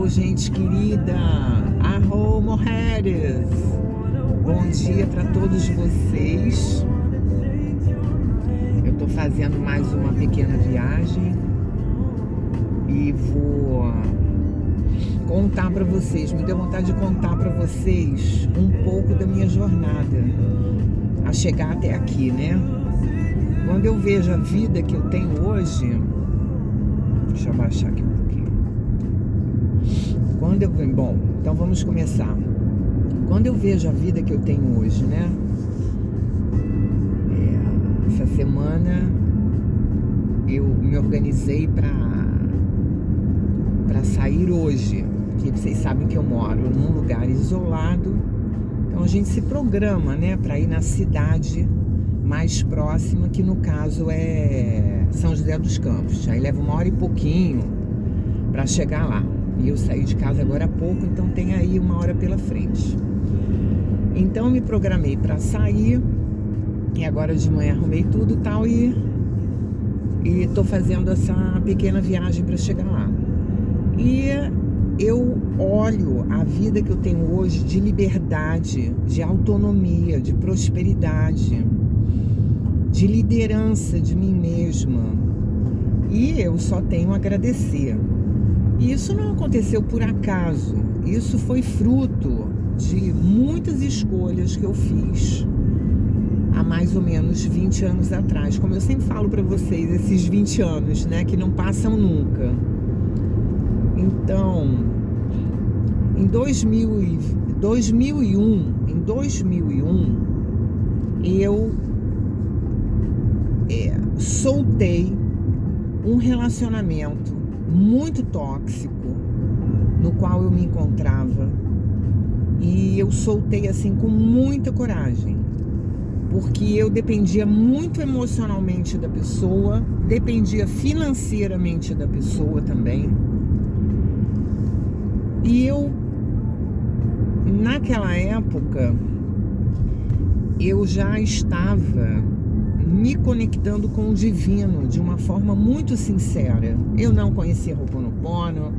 gente querida. Arro, mulheres. Bom dia para todos vocês. Eu tô fazendo mais uma pequena viagem e vou contar para vocês. Me deu vontade de contar para vocês um pouco da minha jornada a chegar até aqui, né? Quando eu vejo a vida que eu tenho hoje, deixa eu abaixar aqui um pouquinho. Bom, então vamos começar. Quando eu vejo a vida que eu tenho hoje, né? Essa semana eu me organizei para sair hoje, porque vocês sabem que eu moro num lugar isolado, então a gente se programa, né, para ir na cidade mais próxima, que no caso é São José dos Campos. Aí leva 1 hora e pouquinho para chegar lá. E eu saí de casa agora há pouco, então tem aí 1 hora pela frente. Então eu me programei para sair, e agora de manhã arrumei tudo e tal, e tô fazendo essa pequena viagem para chegar lá. E eu olho a vida que eu tenho hoje de liberdade, de autonomia, de prosperidade, de liderança de mim mesma, e eu só tenho a agradecer. E isso não aconteceu por acaso, isso foi fruto de muitas escolhas que eu fiz há mais ou menos 20 anos atrás. Como eu sempre falo para vocês, esses 20 anos, né, que não passam nunca. Então, em 2001, eu soltei um relacionamento muito tóxico no qual eu me encontrava, e eu soltei assim com muita coragem, porque eu dependia muito emocionalmente da pessoa, dependia financeiramente da pessoa também, e eu, naquela época, eu já estava me conectando com o divino de uma forma muito sincera. Eu não conhecia Ho'oponopono,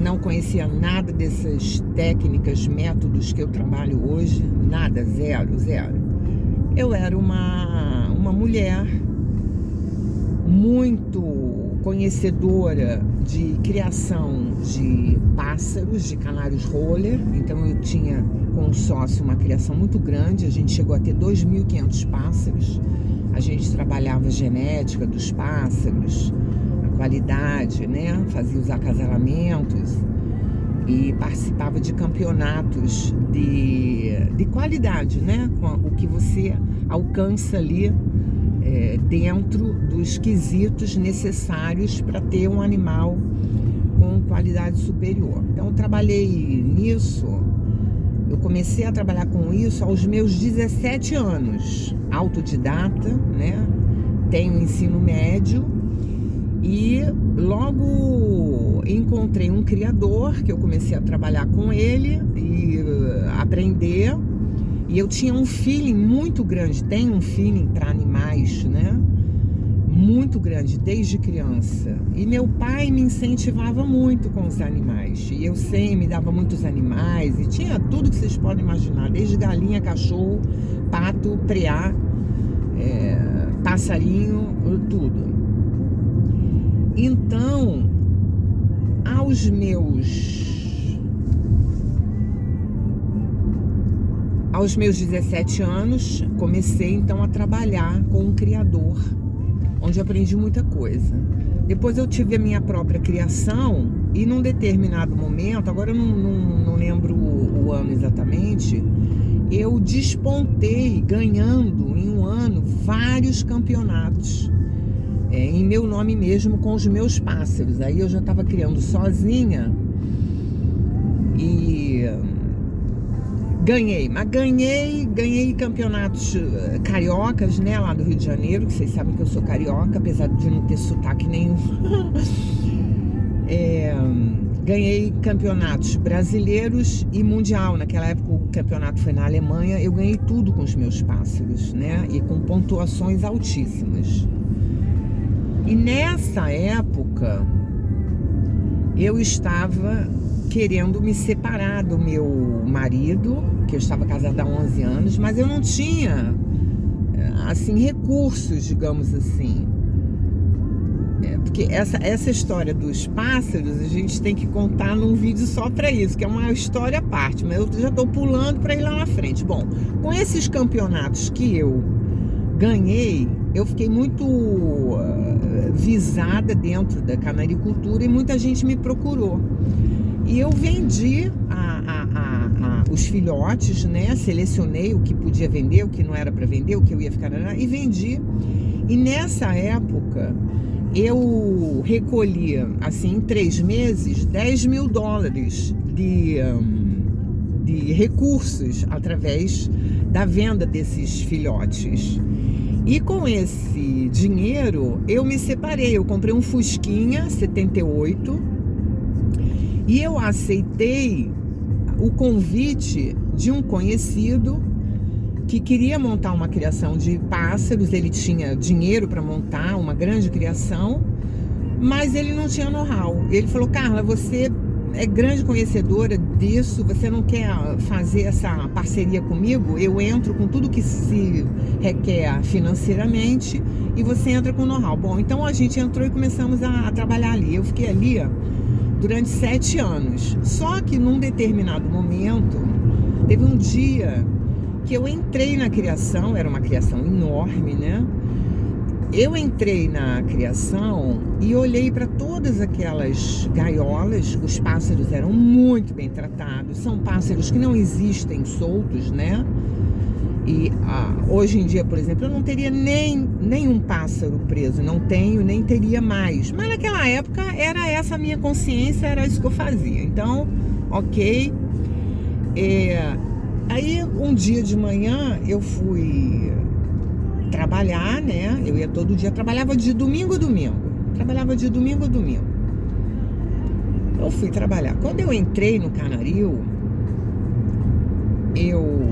não conhecia nada dessas técnicas, métodos que eu trabalho hoje, nada, zero. Eu era uma mulher muito conhecedora de criação de pássaros, de canários roller. Então eu tinha com um sócio uma criação muito grande, a gente chegou a ter 2.500 pássaros. A gente trabalhava a genética dos pássaros, a qualidade, né? Fazia os acasalamentos e participava de campeonatos de qualidade, né? Com o que você alcança ali dentro dos quesitos necessários para ter um animal com qualidade superior. Então eu trabalhei nisso. Eu comecei a trabalhar com isso aos meus 17 anos, autodidata, né? Tenho ensino médio e logo encontrei um criador que eu comecei a trabalhar com ele e aprender. E eu tinha um feeling muito grande, tenho um feeling para animais, né? Muito grande desde criança, e meu pai me incentivava muito com os animais, e eu sempre me dava muitos animais, e tinha tudo que vocês podem imaginar, desde galinha, cachorro, pato, preá, passarinho, tudo. Então, aos meus 17 anos, comecei então a trabalhar com um criador, onde eu aprendi muita coisa. Depois eu tive a minha própria criação, e num determinado momento, agora eu não lembro o ano exatamente, eu despontei ganhando em um ano vários campeonatos, em meu nome mesmo, com os meus pássaros. Aí eu já estava criando sozinha e ganhei campeonatos cariocas, né, lá do Rio de Janeiro, que vocês sabem que eu sou carioca, apesar de não ter sotaque nenhum. Ganhei campeonatos brasileiros e mundial. Naquela época o campeonato foi na Alemanha. Eu ganhei tudo com os meus pássaros, né, e com pontuações altíssimas. E nessa época eu estava querendo me separar do meu marido, que eu estava casada há 11 anos, mas eu não tinha, assim, recursos, digamos assim. Porque essa história dos pássaros a gente tem que contar num vídeo só para isso, que é uma história à parte, mas eu já estou pulando para ir lá na frente. Bom, com esses campeonatos que eu ganhei, eu fiquei muito visada dentro da canaricultura e muita gente me procurou. E eu vendi os filhotes, né? Selecionei o que podia vender, o que não era para vender, o que eu ia ficar e vendi. E nessa época eu recolhi, assim, em 3 meses, $10 mil de recursos através da venda desses filhotes. E com esse dinheiro eu me separei. Eu comprei um Fusquinha 78 e eu aceitei o convite de um conhecido que queria montar uma criação de pássaros. Ele tinha dinheiro para montar uma grande criação, mas ele não tinha know-how. Ele falou: Carla, você é grande conhecedora disso, você não quer fazer essa parceria comigo? Eu entro com tudo que se requer financeiramente e você entra com know-how. Bom, então a gente entrou e começamos a trabalhar ali. Eu fiquei ali durante 7 anos. Só que num determinado momento, teve um dia que eu entrei na criação, era uma criação enorme, né? Eu entrei na criação e olhei para todas aquelas gaiolas. Os pássaros eram muito bem tratados. São pássaros que não existem soltos, né? E hoje em dia, por exemplo, eu não teria nenhum pássaro preso. Não tenho, nem teria mais. Mas naquela época era essa a minha consciência, era isso que eu fazia. Então, ok. Aí um dia de manhã eu fui trabalhar, né? Eu ia todo dia, trabalhava de domingo a domingo. Eu fui trabalhar. Quando eu entrei no Canaril, eu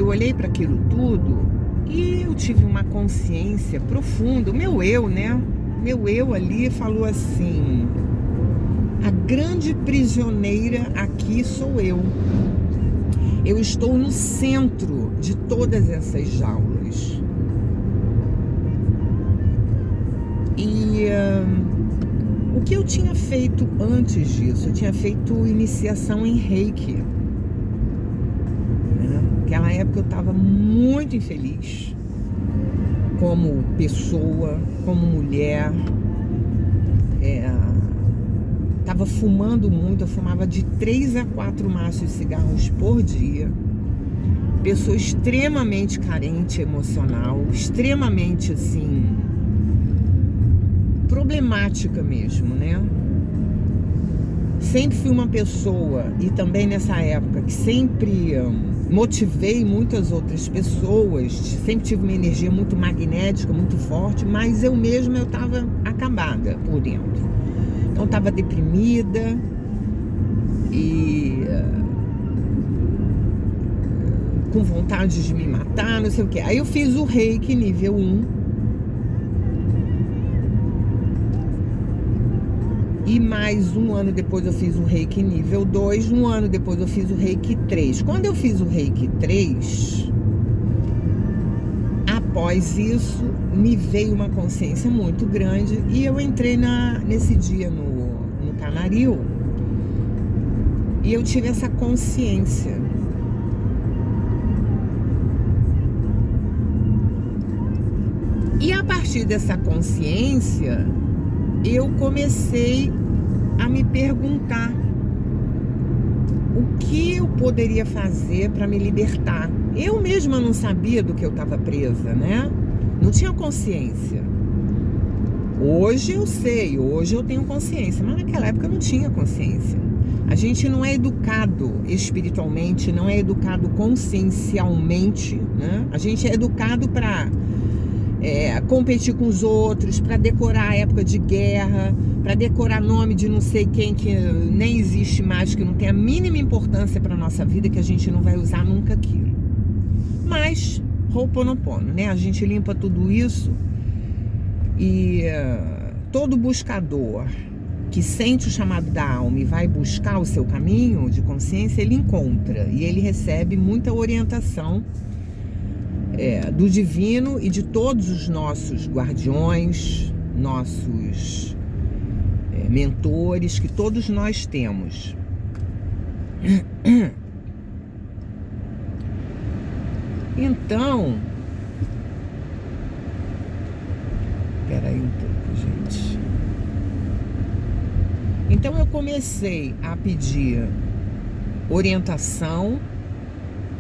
olhei para aquilo tudo e eu tive uma consciência profunda. O meu eu, né? Meu eu ali falou assim: a grande prisioneira aqui sou eu. Eu estou no centro de todas essas jaulas. E o que eu tinha feito antes disso? Eu tinha feito iniciação em Reiki. Naquela época eu estava muito infeliz como pessoa, como mulher. Estava fumando muito, eu fumava de 3 a 4 maços de cigarros por dia. Pessoa extremamente carente emocional, extremamente assim, problemática mesmo, né? Sempre fui uma pessoa, e também nessa época, que sempre motivei muitas outras pessoas, sempre tive uma energia muito magnética, muito forte, mas eu mesma eu estava acabada por dentro. Então estava deprimida e com vontade de me matar, não sei o que. Aí eu fiz o Reiki nível 1 e mais um ano depois eu fiz o Reiki nível 2, um ano depois eu fiz o Reiki 3. Quando eu fiz o Reiki 3, após isso, me veio uma consciência muito grande e eu entrei nesse dia no Canaril e eu tive essa consciência. E a partir dessa consciência, eu comecei a me perguntar o que eu poderia fazer para me libertar. Eu mesma não sabia do que eu estava presa, né? Não tinha consciência. Hoje eu sei, hoje eu tenho consciência, mas naquela época eu não tinha consciência. A gente não é educado espiritualmente, não é educado consciencialmente, né? A gente é educado para competir com os outros, para decorar a época de guerra, para decorar nome de não sei quem que nem existe mais, que não tem a mínima importância para a nossa vida, que a gente não vai usar nunca aquilo. Mas, Ho'oponopono, né? A gente limpa tudo isso e todo buscador que sente o chamado da alma e vai buscar o seu caminho de consciência, ele encontra e ele recebe muita orientação do divino e de todos os nossos guardiões, nossos mentores, que todos nós temos. Então, peraí um pouco, gente. Então eu comecei a pedir orientação,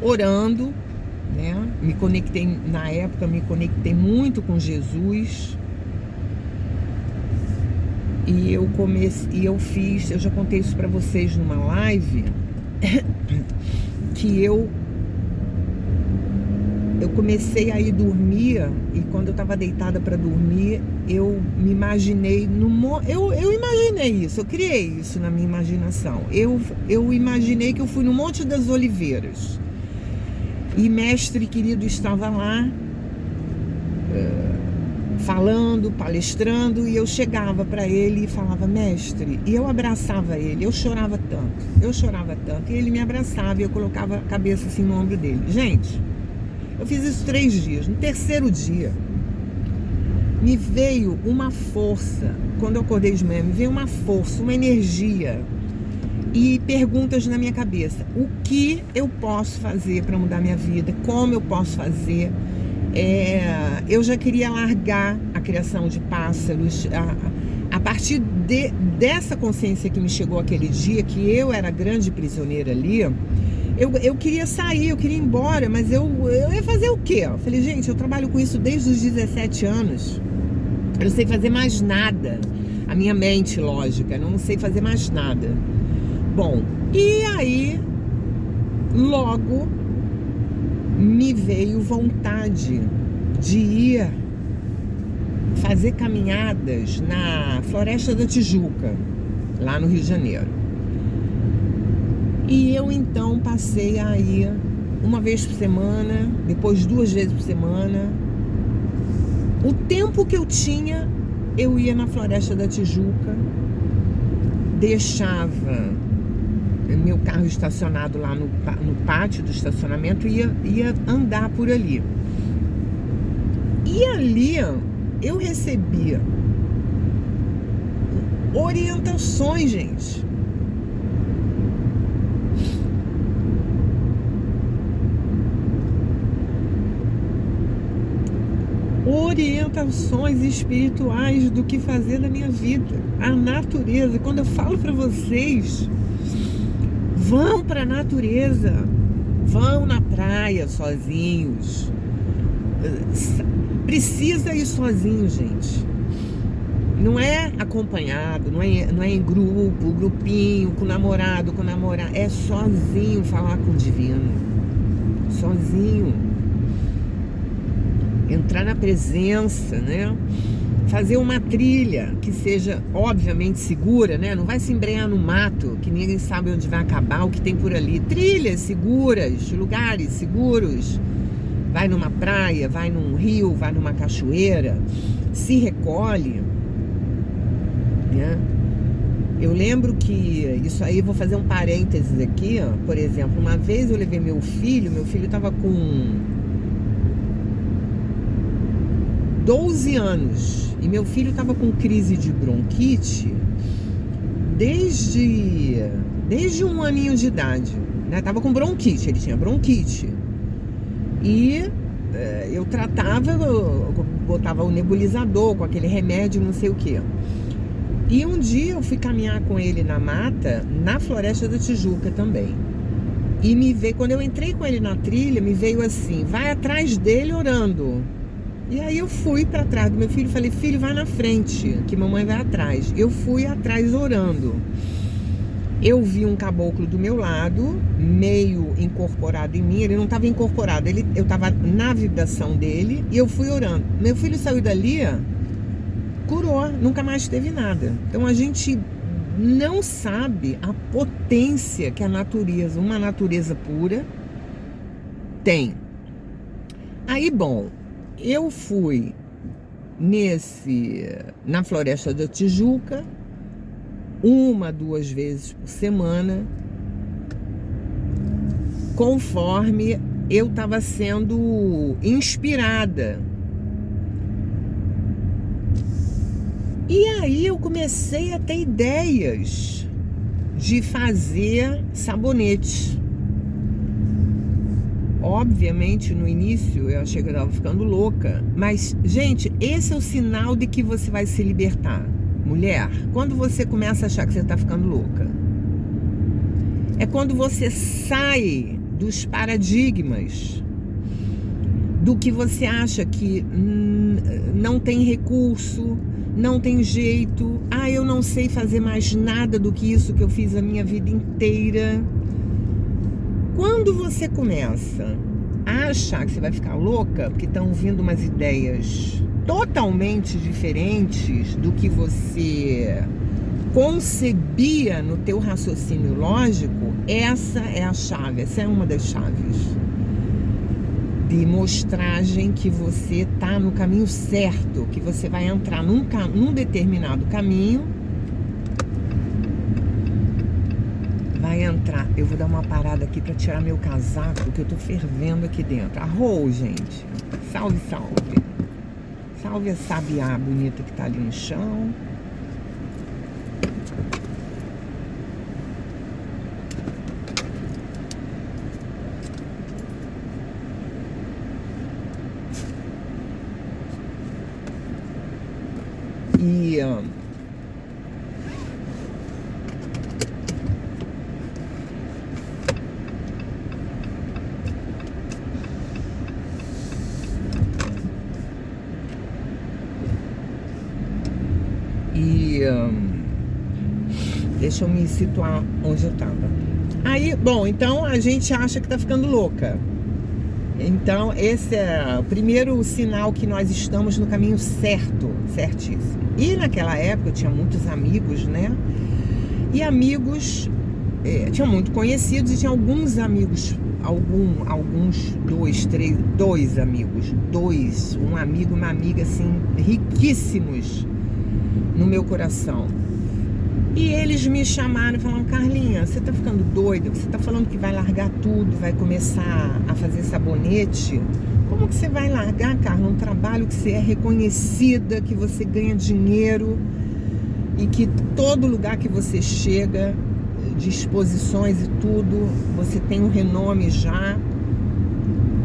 orando, né? Na época me conectei muito com Jesus. E eu já contei isso para vocês numa live, que eu comecei a ir dormir, e quando eu estava deitada para dormir, eu me imaginei eu imaginei isso, eu criei isso na minha imaginação. Eu imaginei que eu fui no Monte das Oliveiras e mestre querido estava lá falando, palestrando, e eu chegava para ele e falava, mestre, e eu abraçava ele, eu chorava tanto, e ele me abraçava e eu colocava a cabeça assim no ombro dele. Gente, eu fiz isso 3 dias. No terceiro dia me veio uma força, quando eu acordei de manhã, me veio uma força, uma energia e perguntas na minha cabeça: o que eu posso fazer para mudar minha vida? Como eu posso fazer? Eu já queria largar a criação de pássaros. A partir dessa consciência que me chegou aquele dia, que eu era a grande prisioneira ali, eu queria sair, eu queria ir embora, mas eu ia fazer o quê? Eu falei, gente, eu trabalho com isso desde os 17 anos, eu não sei fazer mais nada. A minha mente lógica, não sei fazer mais nada. Bom, e aí logo me veio vontade de ir fazer caminhadas na Floresta da Tijuca, lá no Rio de Janeiro. E eu então passei a ir uma vez por semana, depois 2 vezes por semana. O tempo que eu tinha, eu ia na Floresta da Tijuca, deixava meu carro estacionado lá no pátio do estacionamento e ia andar por ali. E ali eu recebia orientações, gente. Orientações espirituais do que fazer na minha vida. A natureza. Quando eu falo para vocês, vão para a natureza, vão na praia sozinhos. Precisa ir sozinho, gente. Não é acompanhado, não é em grupo, grupinho, com namorado, com namorada. É sozinho falar com o divino. Sozinho. Entrar na presença, né? Fazer uma trilha que seja, obviamente, segura, né? Não vai se embrenhar no mato, que ninguém sabe onde vai acabar, o que tem por ali. Trilhas seguras, lugares seguros. Vai numa praia, vai num rio, vai numa cachoeira, se recolhe, né? Eu lembro que, isso aí, vou fazer um parênteses aqui, ó. Por exemplo, uma vez eu levei meu filho estava com 12 anos e meu filho estava com crise de bronquite desde 1 aninho de idade, né? Tava com bronquite, ele tinha bronquite. E eu tratava, eu botava o nebulizador com aquele remédio, não sei o que. E um dia eu fui caminhar com ele na mata, na Floresta da Tijuca também. E quando eu entrei com ele na trilha, me veio assim, vai atrás dele orando. E aí eu fui para trás do meu filho e falei, filho, vai na frente, que mamãe vai atrás. Eu fui atrás orando. Eu vi um caboclo do meu lado, meio incorporado em mim. Ele não estava incorporado, eu estava na vibração dele e eu fui orando. Meu filho saiu dali, curou, nunca mais teve nada. Então a gente não sabe a potência que a natureza, uma natureza pura, tem. Aí, bom, eu fui na Floresta da Tijuca. 1, 2 vezes por semana, conforme eu estava sendo inspirada. E aí eu comecei a ter ideias de fazer sabonete. Obviamente, no início eu achei que eu estava ficando louca, mas, gente, esse é o sinal de que você vai se libertar. Mulher, quando você começa a achar que você está ficando louca, é quando você sai dos paradigmas do que você acha que não tem recurso, não tem jeito. Ah, eu não sei fazer mais nada do que isso que eu fiz a minha vida inteira. Quando você começa a achar que você vai ficar louca, porque estão vindo umas ideias totalmente diferentes do que você concebia no teu raciocínio lógico, essa é a chave, essa é uma das chaves de mostragem que você tá no caminho certo, que você vai entrar num determinado caminho, vai entrar. Eu vou dar uma parada aqui para tirar meu casaco, que eu tô fervendo aqui dentro. Arrou, gente. Salve, salve. Salve a sabiá bonita que tá ali no chão. Deixa eu me situar onde eu tava. Aí, bom, então a gente acha que tá ficando louca. Então, esse é o primeiro sinal que nós estamos no caminho certo, certíssimo. E naquela época eu tinha muitos amigos, né? E amigos, tinha muito conhecidos e tinha alguns amigos, alguns, dois amigos, um amigo e uma amiga, assim, riquíssimos no meu coração. E eles me chamaram e falaram: Carlinha, você tá ficando doida? Você tá falando que vai largar tudo, vai começar a fazer sabonete? Como que você vai largar, Carla, um trabalho que você é reconhecida, que você ganha dinheiro e que todo lugar que você chega, de exposições e tudo, você tem um renome já?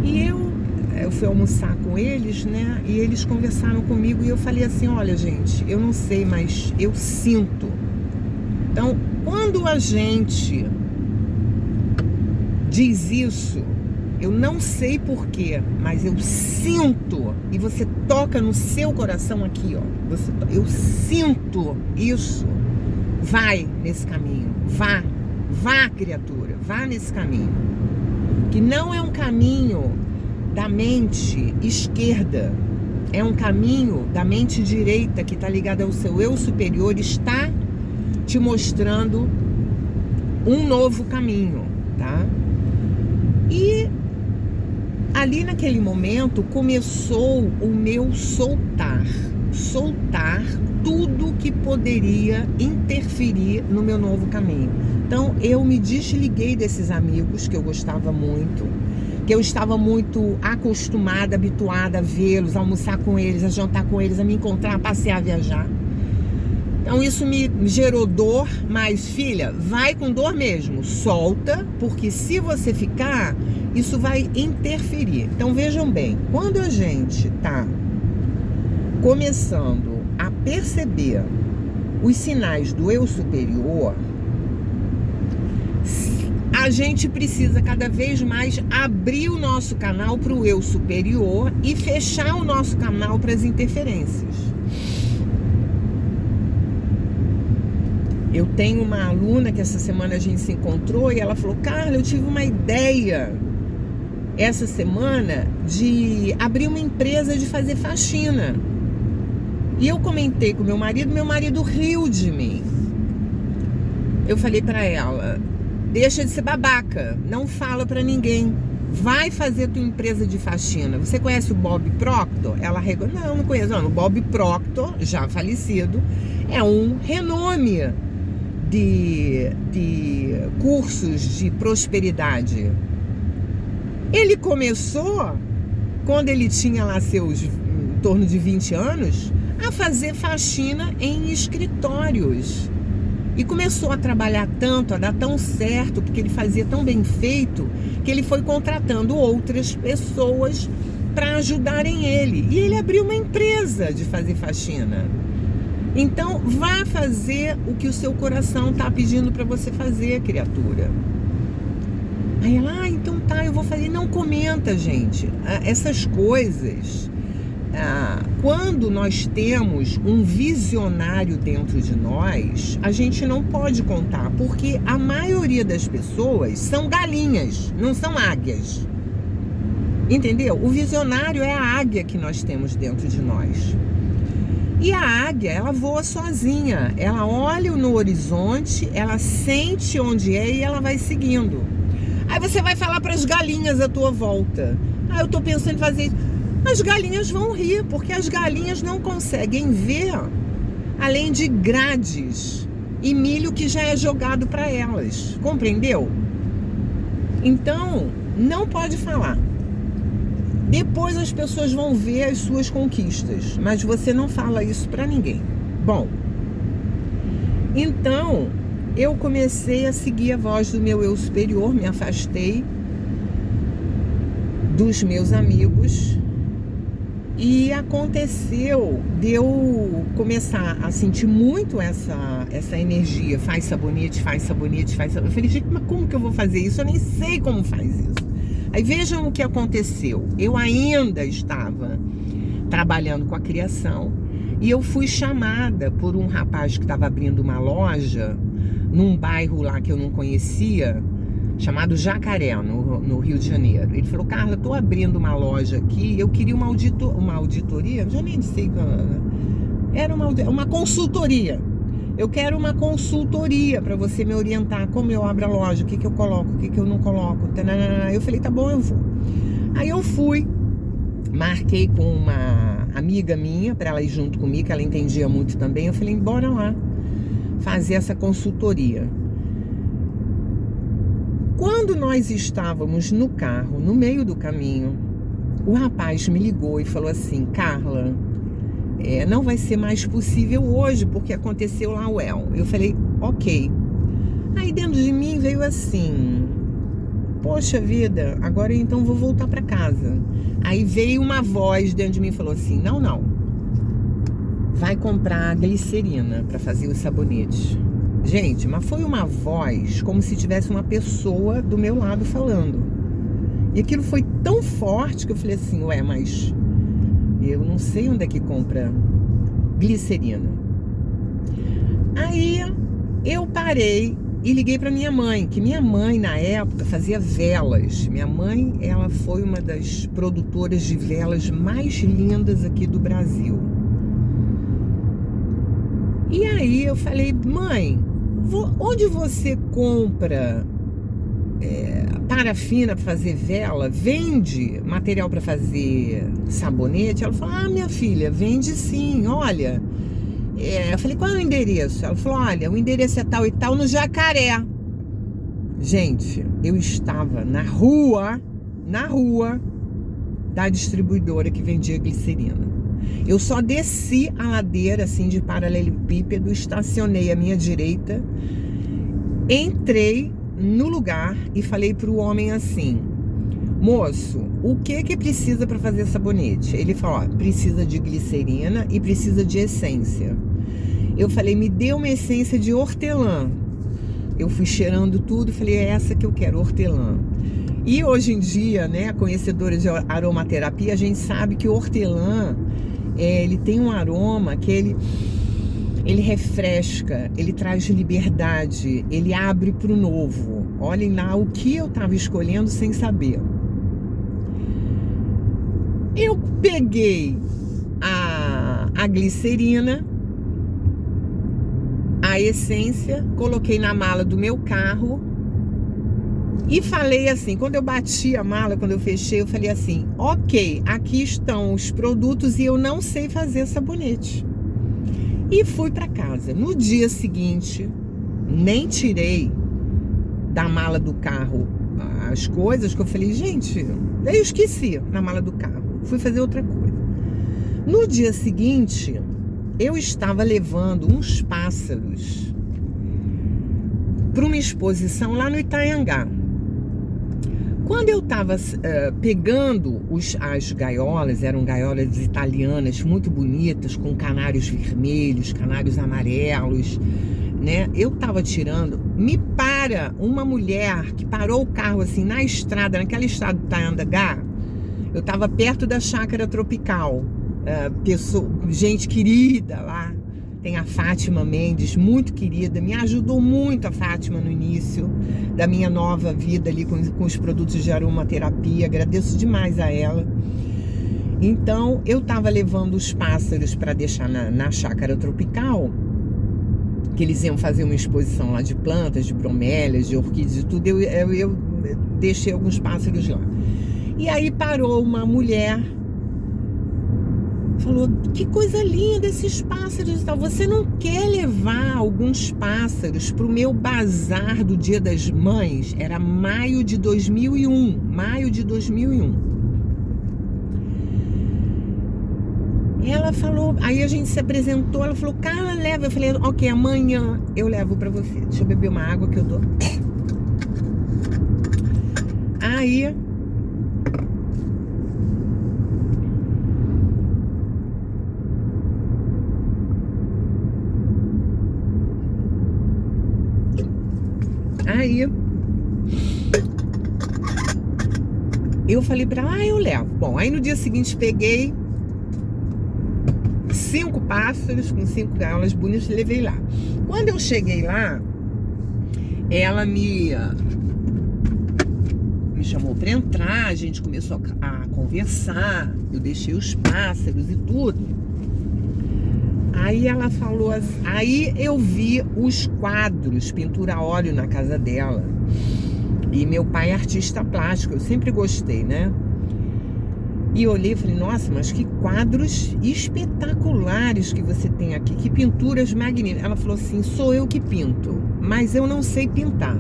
E eu fui almoçar com eles, né? E eles conversaram comigo e eu falei assim: olha, gente, eu não sei, mas eu sinto. Então, quando a gente diz isso, eu não sei porquê, mas eu sinto, e você toca no seu coração aqui, ó. Eu sinto isso. Vai nesse caminho, vá, criatura, vá nesse caminho. Que não é um caminho da mente esquerda, é um caminho da mente direita que está ligada ao seu eu superior, está te mostrando um novo caminho, tá? E ali naquele momento começou o meu soltar tudo que poderia interferir no meu novo caminho. Então eu me desliguei desses amigos que eu gostava muito, que eu estava muito acostumada, habituada a vê-los, a almoçar com eles, a jantar com eles, a me encontrar, a passear, a viajar. Então isso me gerou dor, mas filha, vai com dor mesmo, solta, porque se você ficar, isso vai interferir. Então vejam bem, quando a gente tá começando a perceber os sinais do eu superior, a gente precisa cada vez mais abrir o nosso canal para o eu superior e fechar o nosso canal para as interferências. Eu tenho uma aluna que essa semana a gente se encontrou e ela falou: Carla, eu tive uma ideia essa semana de abrir uma empresa de fazer faxina. E eu comentei com meu marido riu de mim. Eu falei pra ela: deixa de ser babaca, não fala pra ninguém, vai fazer tua empresa de faxina. Você conhece o Bob Proctor? Ela regou: não conheço. Não, o Bob Proctor, já falecido, é um renome de cursos de prosperidade. Ele começou, quando ele tinha lá seus em torno de 20 anos, a fazer faxina em escritórios. E começou a trabalhar tanto, a dar tão certo, porque ele fazia tão bem feito, que ele foi contratando outras pessoas para ajudarem ele. E ele abriu uma empresa de fazer faxina. Então, vá fazer o que o seu coração está pedindo para você fazer, criatura. Aí ela, então tá, eu vou fazer. Não comenta, gente. Essas coisas... quando nós temos um visionário dentro de nós, a gente não pode contar, porque a maioria das pessoas são galinhas, não são águias. Entendeu? O visionário é a águia que nós temos dentro de nós. E a águia, ela voa sozinha. Ela olha no horizonte, ela sente onde é e ela vai seguindo. Aí você vai falar para as galinhas à tua volta. Eu tô pensando em fazer isso. As galinhas vão rir, porque as galinhas não conseguem ver além de grades e milho que já é jogado para elas. Compreendeu? Então, não pode falar. Depois as pessoas vão ver as suas conquistas, mas você não fala isso para ninguém. Bom, então eu comecei a seguir a voz do meu eu superior, me afastei dos meus amigos. E aconteceu de eu começar a sentir muito essa energia. Faz sabonete, faz sabonete, faz sabonete. Eu falei, gente, mas como que eu vou fazer isso? Eu nem sei como faz isso. Aí vejam o que aconteceu. Eu ainda estava trabalhando com a criação e eu fui chamada por um rapaz que estava abrindo uma loja num bairro lá que eu não conhecia, chamado Jacaré, no Rio de Janeiro. Ele falou, Carla, estou abrindo uma loja aqui, eu queria uma auditoria, já nem sei, era uma consultoria. Eu quero uma consultoria para você me orientar como eu abro a loja, o que eu coloco, o que eu não coloco. Eu falei, tá bom, eu vou. Aí eu fui, marquei com uma amiga minha para ela ir junto comigo, que ela entendia muito também. Eu falei, bora lá fazer essa consultoria. Quando nós estávamos no carro, no meio do caminho, o rapaz me ligou e falou assim, Carla, não vai ser mais possível hoje, porque aconteceu lá o El. Eu falei, ok. Aí dentro de mim veio assim, poxa vida, agora então vou voltar para casa. Aí veio uma voz dentro de mim e falou assim, não, vai comprar glicerina para fazer os sabonetes. Gente, mas foi uma voz como se tivesse uma pessoa do meu lado falando. E aquilo foi tão forte que eu falei assim, mas eu não sei onde é que compra glicerina. Aí eu parei e liguei para minha mãe, que minha mãe na época fazia velas. Minha mãe, ela foi uma das produtoras de velas mais lindas aqui do Brasil. E aí eu falei, mãe, onde você compra parafina para fazer vela? Vende material para fazer sabonete? Ela falou, minha filha, vende sim, olha. Eu falei, qual é o endereço? Ela falou, olha, o endereço é tal e tal, no Jacaré. Gente, eu estava na rua da distribuidora que vendia glicerina. Eu só desci a ladeira assim de paralelepípedo, estacionei à minha direita, entrei no lugar e falei pro homem assim, moço, o que precisa para fazer sabonete? Ele falou, precisa de glicerina e precisa de essência. Eu falei, me dê uma essência de hortelã. Eu fui cheirando tudo e falei, é essa que eu quero, hortelã. E hoje em dia, né, conhecedores de aromaterapia, a gente sabe que o hortelã, ele tem um aroma que ele refresca, ele traz liberdade, ele abre para o novo. Olhem lá o que eu estava escolhendo sem saber. Eu peguei a glicerina, a essência, coloquei na mala do meu carro e falei assim, quando eu bati a mala, quando eu fechei, eu falei assim, ok, aqui estão os produtos e eu não sei fazer sabonete. E fui para casa. No dia seguinte, Nem tirei da mala do carro as coisas que eu falei, gente, daí eu esqueci na mala do carro. Fui fazer outra coisa. No dia seguinte, eu estava levando uns pássaros para uma exposição lá no Itanhangá. Quando eu estava pegando as gaiolas, eram gaiolas italianas muito bonitas, com canários vermelhos, canários amarelos, né? Eu estava tirando, me para uma mulher que parou o carro assim na estrada, naquela estrada do Itanhangá. Eu estava perto da Chácara Tropical, gente querida lá. Tem a Fátima Mendes, muito querida, me ajudou muito a Fátima no início da minha nova vida ali com os produtos de aromaterapia, agradeço demais a ela. Então, eu estava levando os pássaros para deixar na Chácara Tropical, que eles iam fazer uma exposição lá de plantas, de bromélias, de orquídeas e tudo, eu deixei alguns pássaros lá. E aí parou uma mulher, falou, que coisa linda esses pássaros e tal, você não quer levar alguns pássaros para o meu bazar do Dia das Mães? Era maio de 2001. Ela falou, aí a gente se apresentou, ela falou, Carla, leva. Eu falei, ok, amanhã eu levo para você. Deixa eu beber uma água que eu tô... Aí... Aí, eu falei pra ela, eu levo. Bom, aí no dia seguinte peguei 5 pássaros com 5 gaiolas bonitas e levei lá. Quando eu cheguei lá, ela me chamou pra entrar, a gente começou a conversar, eu deixei os pássaros e tudo. Aí ela falou assim, aí eu vi os quadros, pintura a óleo na casa dela. E meu pai é artista plástico, eu sempre gostei, né? E eu olhei e falei, nossa, mas que quadros espetaculares que você tem aqui, que pinturas magníficas. Ela falou assim, sou eu que pinto, mas eu não sei pintar.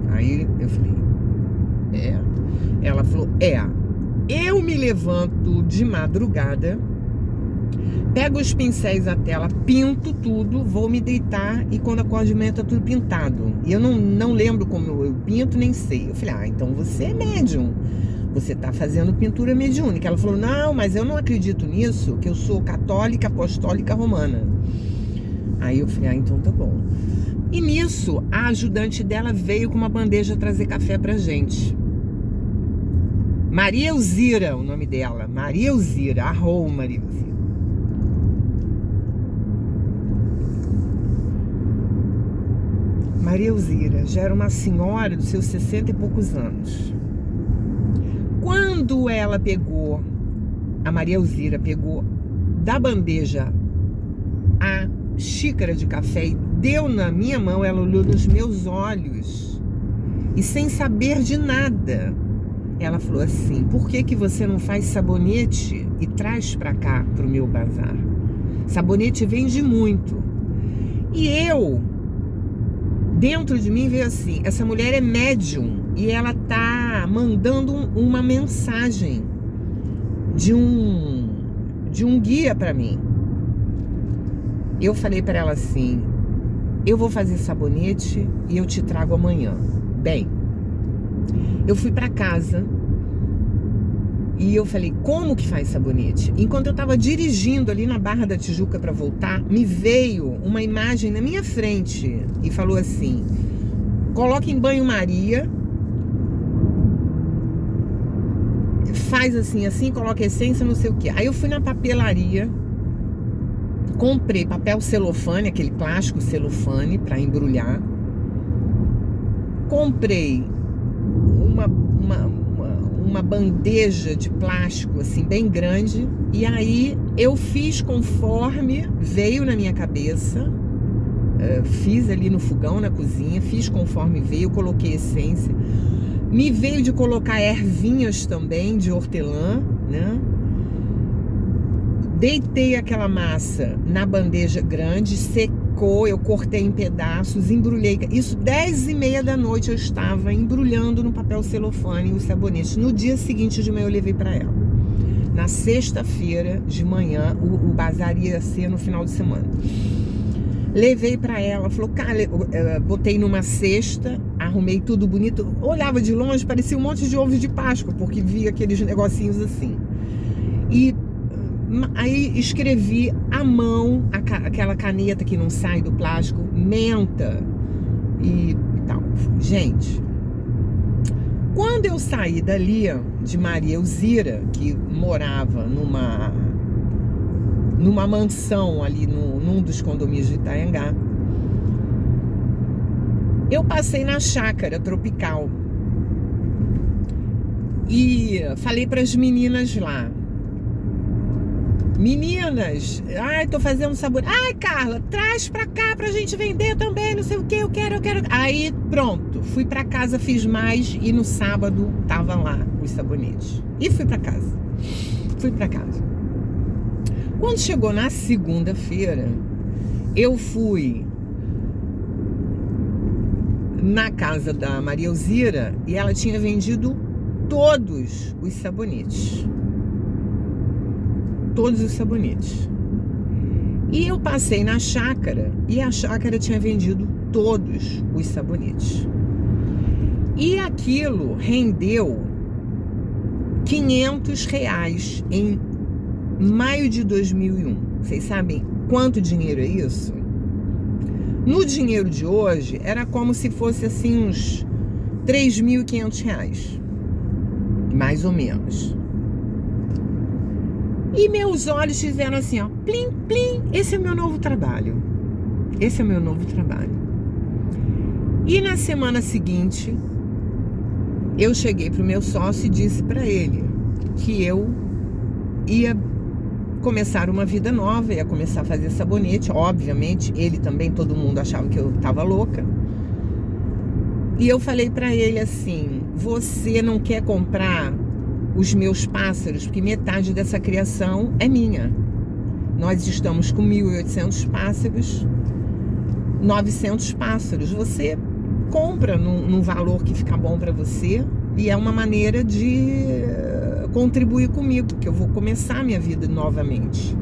Aí eu falei, é? Ela falou, eu me levanto de madrugada, pego os pincéis da tela, pinto tudo, vou me deitar e quando acordo de manhã tá tudo pintado. E eu não lembro como eu pinto, nem sei. Eu falei, então você é médium. Você tá fazendo pintura mediúnica. Ela falou, não, mas eu não acredito nisso, que eu sou católica, apostólica, romana. Aí eu falei, então tá bom. E nisso, a ajudante dela veio com uma bandeja trazer café pra gente. Maria Elzira, o nome dela. Maria Elzira, arrou Maria Elzira. Maria Elzira já era uma senhora dos seus 60 e poucos anos. Quando ela pegou, a Maria Elzira pegou da bandeja a xícara de café e deu na minha mão, ela olhou nos meus olhos e sem saber de nada, ela falou assim, por que você não faz sabonete e traz pra cá, pro meu bazar? Sabonete vende muito. E eu... dentro de mim veio assim, essa mulher é médium e ela tá mandando uma mensagem de um guia para mim. Eu falei para ela assim, eu vou fazer sabonete e eu te trago amanhã. Bem, eu fui para casa e eu falei, como que faz sabonete? Enquanto eu tava dirigindo ali na Barra da Tijuca para voltar, me veio uma imagem na minha frente e falou assim, coloca em banho-maria, faz assim, coloca essência, não sei o que. Aí eu fui na papelaria, comprei papel celofane, aquele plástico celofane para embrulhar, comprei uma bandeja de plástico assim bem grande e aí eu fiz conforme veio na minha cabeça, fiz ali no fogão, na cozinha, fiz conforme veio, coloquei essência, me veio de colocar ervinhas também de hortelã, né? Deitei aquela massa na bandeja grande, ficou, eu cortei em pedaços, embrulhei. Isso 10h30 da noite eu estava embrulhando no papel celofane os sabonetes. No dia seguinte de manhã eu levei para ela. Na sexta-feira de manhã, o bazar ia ser no final de semana. Levei para ela, falou, cara, botei numa cesta, arrumei tudo bonito. Olhava de longe, parecia um monte de ovos de Páscoa, porque via aqueles negocinhos assim. E aí escrevi à mão, aquela caneta que não sai do plástico, menta e tal. Gente, quando eu saí dali, de Maria Elzira, que morava numa mansão ali num dos condomínios de Itaiangá, eu passei na chácara tropical e falei para as meninas lá, meninas, ai, tô fazendo sabonete, ai, Carla, traz pra cá pra gente vender também, não sei o que, eu quero. Aí pronto, fui pra casa, fiz mais e no sábado tava lá os sabonetes e fui pra casa. Quando chegou na segunda-feira, eu fui na casa da Maria Elzira e ela tinha vendido todos os sabonetes. Todos os sabonetes. E eu passei na chácara e a chácara tinha vendido todos os sabonetes. E aquilo rendeu R$500 em maio de 2001. Vocês sabem quanto dinheiro é isso? No dinheiro de hoje, era como se fosse assim uns R$3.500. Mais ou menos. E meus olhos fizeram assim, ó, plim, plim, esse é o meu novo trabalho. E na semana seguinte, eu cheguei pro meu sócio e disse para ele que eu ia começar uma vida nova, ia começar a fazer sabonete. Obviamente, ele também, todo mundo achava que eu tava louca. E eu falei para ele assim, você não quer comprar os meus pássaros, porque metade dessa criação é minha. Nós estamos com 1.800 pássaros, 900 pássaros. Você compra num valor que fica bom para você e é uma maneira de contribuir comigo, porque eu vou começar a minha vida novamente.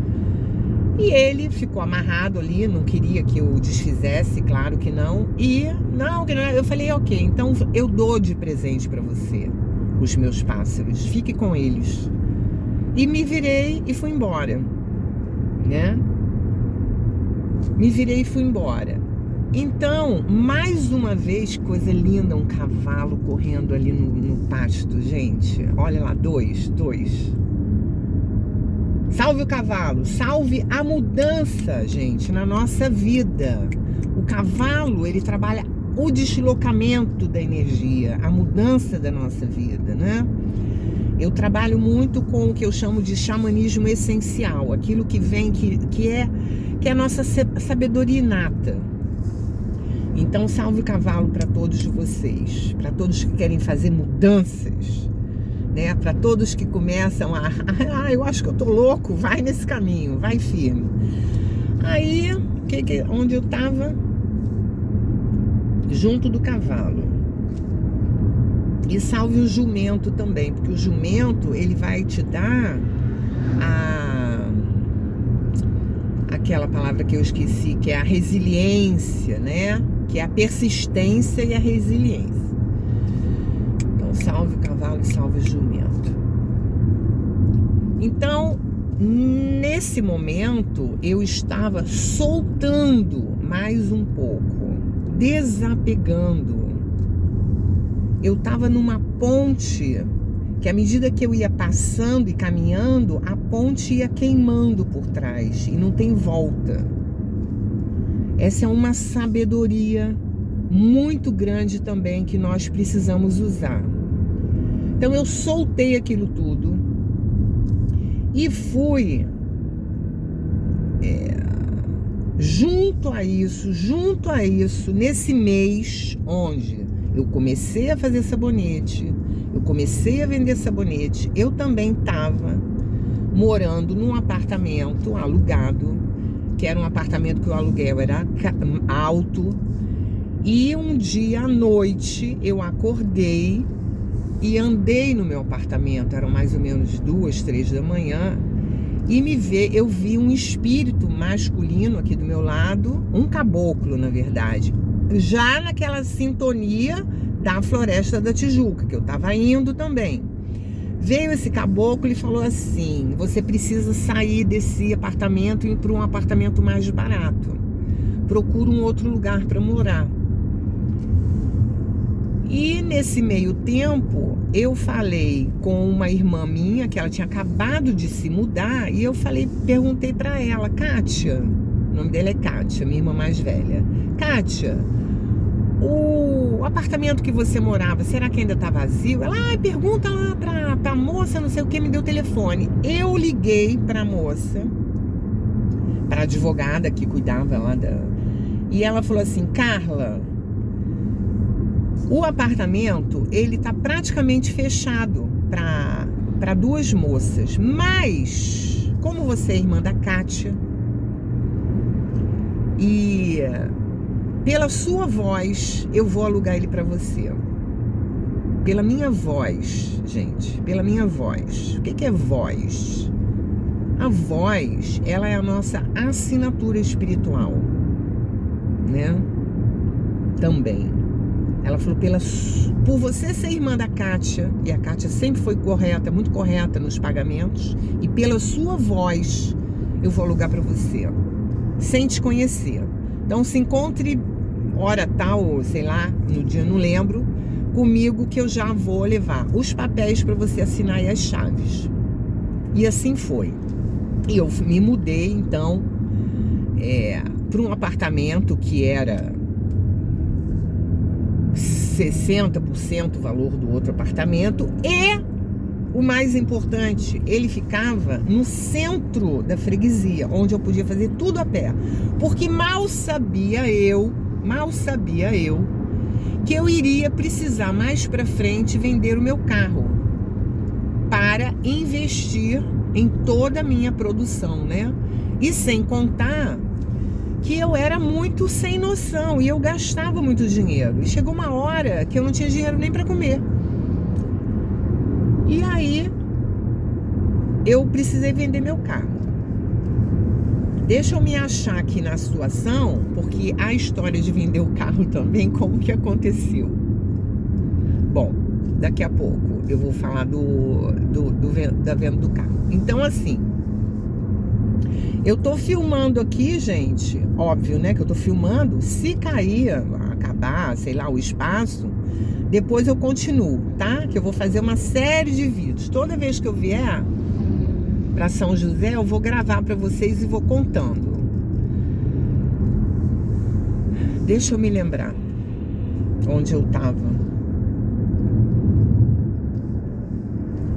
E ele ficou amarrado ali, não queria que eu desfizesse, claro que não. E não, eu falei, ok, então eu dou de presente para você os meus pássaros, fique com eles. E me virei e fui embora, né? Me virei e fui embora. Então, mais uma vez, coisa linda, um cavalo correndo ali no pasto, gente. Olha lá, dois. Salve o cavalo, salve a mudança, gente, na nossa vida. O cavalo, ele trabalha o deslocamento da energia, a mudança da nossa vida, né? Eu trabalho muito com o que eu chamo de xamanismo essencial, aquilo que vem, que é a nossa sabedoria inata. Então, salve o cavalo para todos vocês, para todos que querem fazer mudanças, né? Para todos que começam eu acho que eu tô louco, vai nesse caminho, vai firme. Aí, onde eu tava? Junto do cavalo. E salve o jumento também, porque o jumento, ele vai te dar aquela palavra que eu esqueci, que é a resiliência, né? Que é a persistência e a resiliência. Então, salve o cavalo e salve o jumento. Então, nesse momento, eu estava soltando mais um pouco, desapegando. Eu estava numa ponte que, à medida que eu ia passando e caminhando, a ponte ia queimando por trás e não tem volta. Essa é uma sabedoria muito grande também que nós precisamos usar. Então eu soltei aquilo tudo e fui junto a isso, nesse mês onde eu comecei a fazer sabonete, eu comecei a vender sabonete, eu também estava morando num apartamento alugado que era um apartamento que o aluguel era alto. E um dia à noite eu acordei e andei no meu apartamento, eram mais ou menos 2, 3 da manhã, e eu vi um espírito masculino aqui do meu lado, um caboclo, na verdade, já naquela sintonia da Floresta da Tijuca, que eu estava indo também. Veio esse caboclo e falou assim: você precisa sair desse apartamento e ir para um apartamento mais barato. Procura um outro lugar para morar. E nesse meio tempo, eu falei com uma irmã minha, que ela tinha acabado de se mudar, e perguntei para ela: Kátia, o nome dela é Kátia, minha irmã mais velha. Kátia, o apartamento que você morava, será que ainda tá vazio? Ela, pergunta lá pra moça, não sei o que, me deu o telefone. Eu liguei pra moça, pra advogada que cuidava lá e ela falou assim: Carla, o apartamento, ele tá praticamente fechado para 2 moças, mas como você é irmã da Kátia e pela sua voz eu vou alugar ele para você. Pela minha voz, gente, pela minha voz. O que é voz? A voz, ela é a nossa assinatura espiritual, né? Também. Ela falou, por você ser irmã da Kátia, e a Kátia sempre foi correta, muito correta nos pagamentos, e pela sua voz, eu vou alugar para você, sem te conhecer. Então se encontre hora tal, sei lá, no dia, não lembro, comigo, que eu já vou levar os papéis para você assinar e as chaves. E assim foi. E eu me mudei, então, para um apartamento que era 60% o valor do outro apartamento, e o mais importante, ele ficava no centro da freguesia, onde eu podia fazer tudo a pé, porque mal sabia eu que eu iria precisar mais para frente vender o meu carro para investir em toda a minha produção, né? E sem contar que eu era muito sem noção e eu gastava muito dinheiro. E chegou uma hora que eu não tinha dinheiro nem para comer. E aí eu precisei vender meu carro. Deixa eu me achar aqui na situação, porque a história de vender o carro também, como que aconteceu? Bom, daqui a pouco eu vou falar da venda do carro. Então, assim, eu tô filmando aqui, gente, óbvio, né, que eu tô filmando. Se cair, acabar, sei lá, o espaço, depois eu continuo, tá? Que eu vou fazer uma série de vídeos. Toda vez que eu vier para São José, eu vou gravar para vocês e vou contando. Deixa eu me lembrar onde eu tava.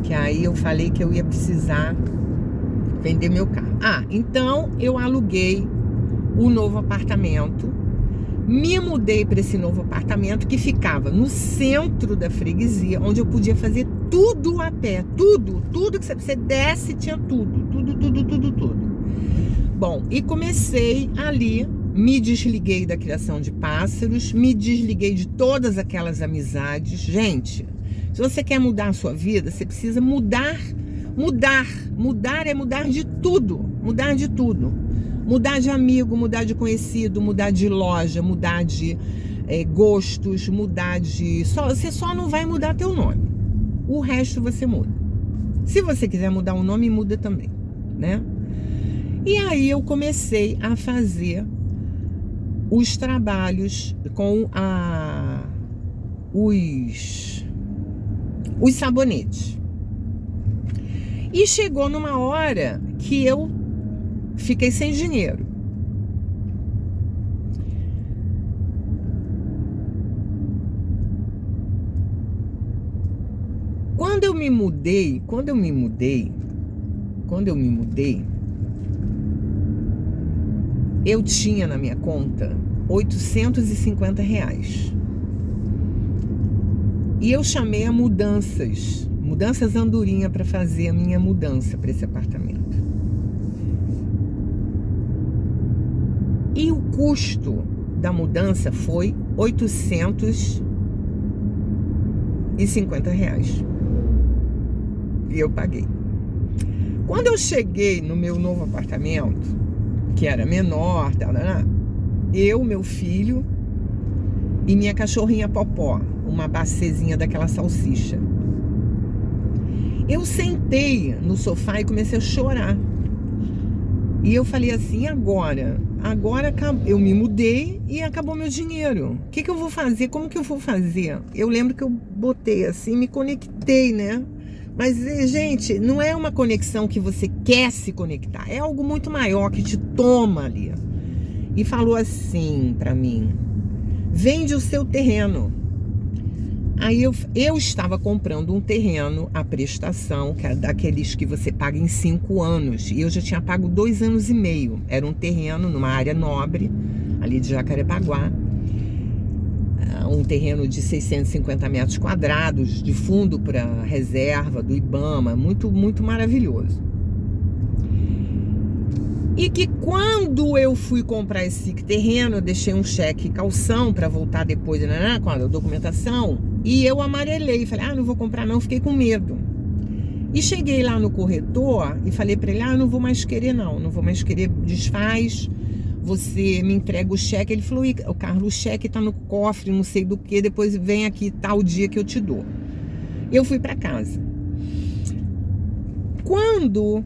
Que aí eu falei que eu ia precisar vender meu carro. Então eu aluguei o novo apartamento, me mudei para esse novo apartamento que ficava no centro da freguesia, onde eu podia fazer tudo a pé, tudo que você desce, tinha tudo. Bom, e comecei ali, me desliguei da criação de pássaros, me desliguei de todas aquelas amizades. Gente, se você quer mudar a sua vida, você precisa mudar é mudar de tudo, mudar de amigo, mudar de conhecido, mudar de loja, mudar de gostos, você só não vai mudar teu nome, o resto você muda. Se você quiser mudar o nome, muda também, né? E aí eu comecei a fazer os trabalhos com os sabonetes. E chegou numa hora que eu fiquei sem dinheiro. Quando eu me mudei, eu tinha na minha conta R$850. E eu chamei a Mudanças Andorinha para fazer a minha mudança para esse apartamento. custo da mudança foi R$850. E eu paguei. Quando eu cheguei no meu novo apartamento, que era menor, eu, meu filho e minha cachorrinha Popó, uma bacezinha daquela salsicha. Eu sentei no sofá e comecei a chorar. E eu falei assim, agora eu me mudei e acabou meu dinheiro. O que eu vou fazer? Como que eu vou fazer? Eu lembro que eu botei assim, me conectei, né? Mas, gente, não é uma conexão que você quer se conectar. É algo muito maior que te toma ali. E falou assim pra mim, vende o seu terreno. Aí eu estava comprando um terreno à prestação, que é daqueles que você paga em 5 anos. E eu já tinha pago 2 anos e meio. Era um terreno numa área nobre, ali de Jacarepaguá. Um terreno de 650 metros quadrados, de fundo para reserva do Ibama. Muito, muito maravilhoso. E que quando eu fui comprar esse terreno, eu deixei um cheque calção para voltar depois, né, com a documentação, e eu amarelei, falei, não vou comprar não, fiquei com medo. E cheguei lá no corretor e falei para ele, não vou mais querer não vou mais querer, desfaz, você me entrega o cheque. Ele falou, o Carlos, o cheque tá no cofre, não sei do que, depois vem aqui tal dia que eu te dou. Eu fui para casa. Quando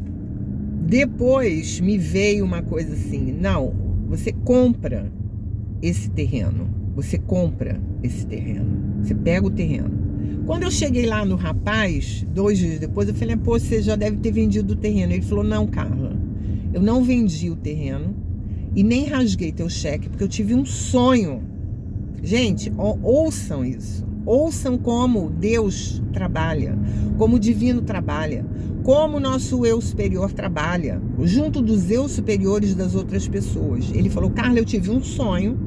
depois me veio uma coisa assim, não, você compra esse terreno, você pega o terreno. Quando eu cheguei lá no rapaz, 2 dias depois, eu falei, pô, você já deve ter vendido o terreno. Ele falou, não, Carla, eu não vendi o terreno e nem rasguei teu cheque, porque eu tive um sonho. Gente, ouçam isso. Ouçam como Deus trabalha, como o divino trabalha, como o nosso eu superior trabalha, junto dos eu superiores das outras pessoas. Ele falou, Carla, eu tive um sonho,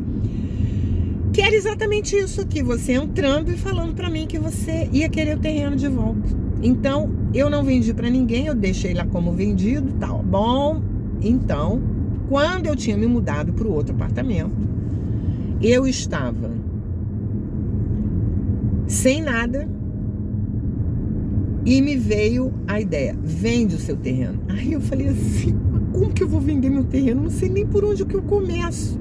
que era exatamente isso aqui, você entrando e falando pra mim que você ia querer o terreno de volta. Então, eu não vendi pra ninguém, eu deixei lá como vendido, tal. Bom, então, quando eu tinha me mudado pro outro apartamento, eu estava sem nada e me veio a ideia, vende o seu terreno. Aí eu falei assim, como que eu vou vender meu terreno? Não sei nem por onde que eu começo.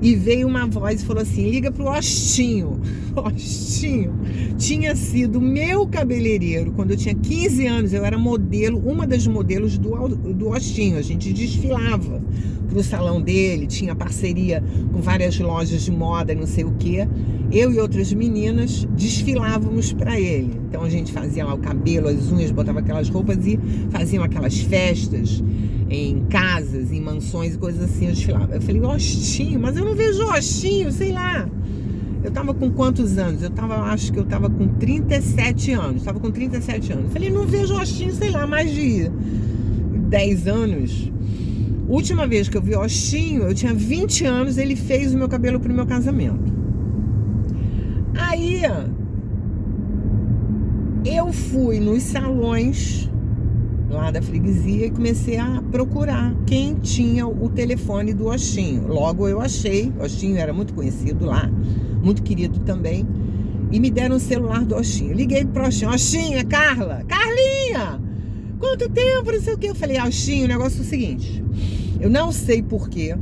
E veio uma voz e falou assim, liga pro Ostinho. Ostinho tinha sido meu cabeleireiro quando eu tinha 15 anos, eu era modelo, uma das modelos do Ostinho. A gente desfilava pro salão dele, tinha parceria com várias lojas de moda, não sei o que. Eu e outras meninas desfilávamos para ele. Então a gente fazia lá o cabelo, as unhas, botava aquelas roupas e faziam aquelas festas em casas, em mansões e coisas assim, eu desfilava. Eu falei, Ostinho, mas eu não vejo Ostinho, sei lá. Eu tava com quantos anos? Acho que eu tava com 37 anos. Tava com 37 anos. Eu falei, não vejo Ostinho, sei lá, mais de 10 anos. Última vez que eu vi Ostinho, eu tinha 20 anos, ele fez o meu cabelo pro meu casamento. Aí, eu fui nos salões lá da freguesia e comecei a procurar quem tinha o telefone do Ostinho. Logo eu achei, o Ostinho era muito conhecido lá, muito querido também, e me deram o celular do Ostinho. Liguei pro Ostinho, Ostinho, é Carla? Carlinha! Quanto tempo, não sei o que. Eu falei, Ostinho, o negócio é o seguinte, eu não sei porquê,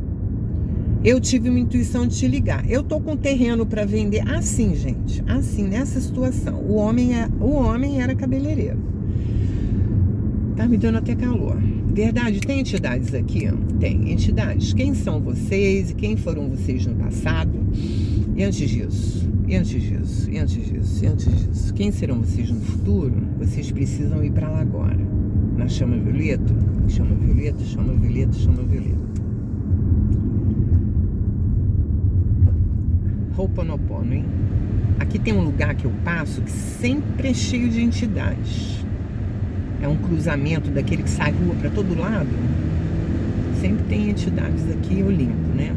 eu tive uma intuição de te ligar. Eu tô com terreno para vender, assim, gente, assim, nessa situação. O homem era cabeleireiro. Tá me dando até calor. Verdade, tem entidades aqui? Tem entidades. Quem são vocês e quem foram vocês no passado? E antes disso? E antes disso? E antes disso? E antes disso? Quem serão vocês no futuro? Vocês precisam ir para lá agora. Na chama violeta? Chama violeta, chama violeta, chama violeta. Ho'oponopono, hein? Aqui tem um lugar que eu passo que sempre é cheio de entidades. É um cruzamento daquele que sai rua para todo lado. Sempre tem entidades aqui, eu limpo, né?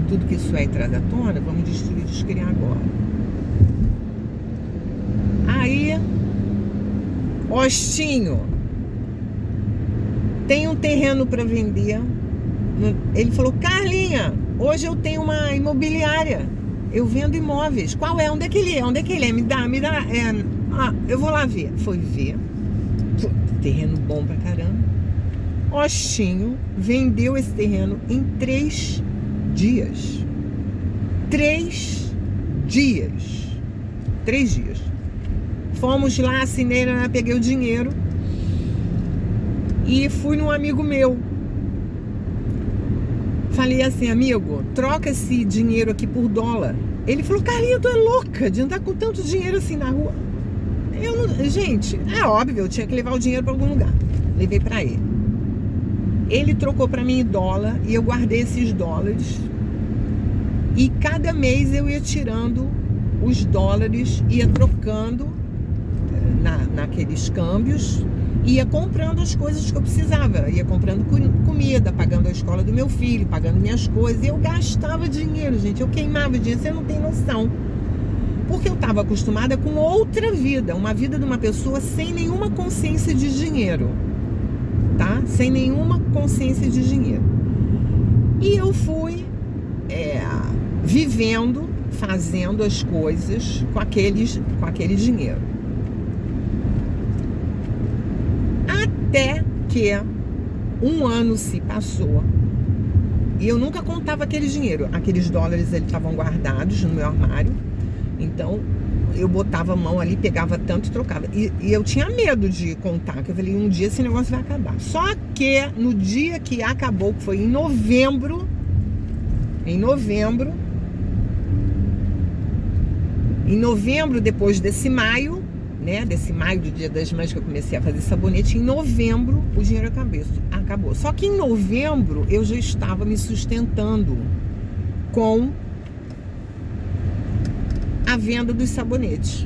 Tudo que isso é e traz à tona, vamos destruir e descriar agora. Aí, Ostinho, tem um terreno para vender Ele falou: Carlinha, hoje eu tenho uma imobiliária, eu vendo imóveis. Qual é? Onde é que ele é? Onde é que ele é? Me dá. Eu vou lá ver. Foi ver. Terreno bom pra caramba. Ostinho vendeu esse terreno em 3 dias. 3 dias. 3 dias. Fomos lá, assinei, peguei o dinheiro e fui num amigo meu. Falei assim: amigo, troca esse dinheiro aqui por dólar. Ele falou: Carlinha, tu é louca de andar com tanto dinheiro assim na rua. Gente, é óbvio, eu tinha que levar o dinheiro para algum lugar. Levei para ele. Ele trocou para mim em dólar e eu guardei esses dólares. E cada mês eu ia tirando os dólares, ia trocando naqueles câmbios, ia comprando as coisas que eu precisava, ia comprando comida, pagando a escola do meu filho, pagando minhas coisas. E eu gastava dinheiro, gente, eu queimava dinheiro, você não tem noção. Porque eu estava acostumada com outra vida, uma vida de uma pessoa sem nenhuma consciência de dinheiro, tá? Sem nenhuma consciência de dinheiro. E eu fui vivendo, fazendo as coisas com aquele dinheiro. Até que um ano se passou e eu nunca contava aquele dinheiro. Aqueles dólares, eles estavam guardados no meu armário. Então eu botava a mão ali, pegava tanto e trocava. E eu tinha medo de contar, que eu falei: um dia esse negócio vai acabar. Só que no dia que acabou, que foi em novembro, depois desse maio, né? Desse maio do Dia das Mães que eu comecei a fazer sabonete, em novembro o dinheiro acabou. Só que em novembro eu já estava me sustentando com a venda dos sabonetes.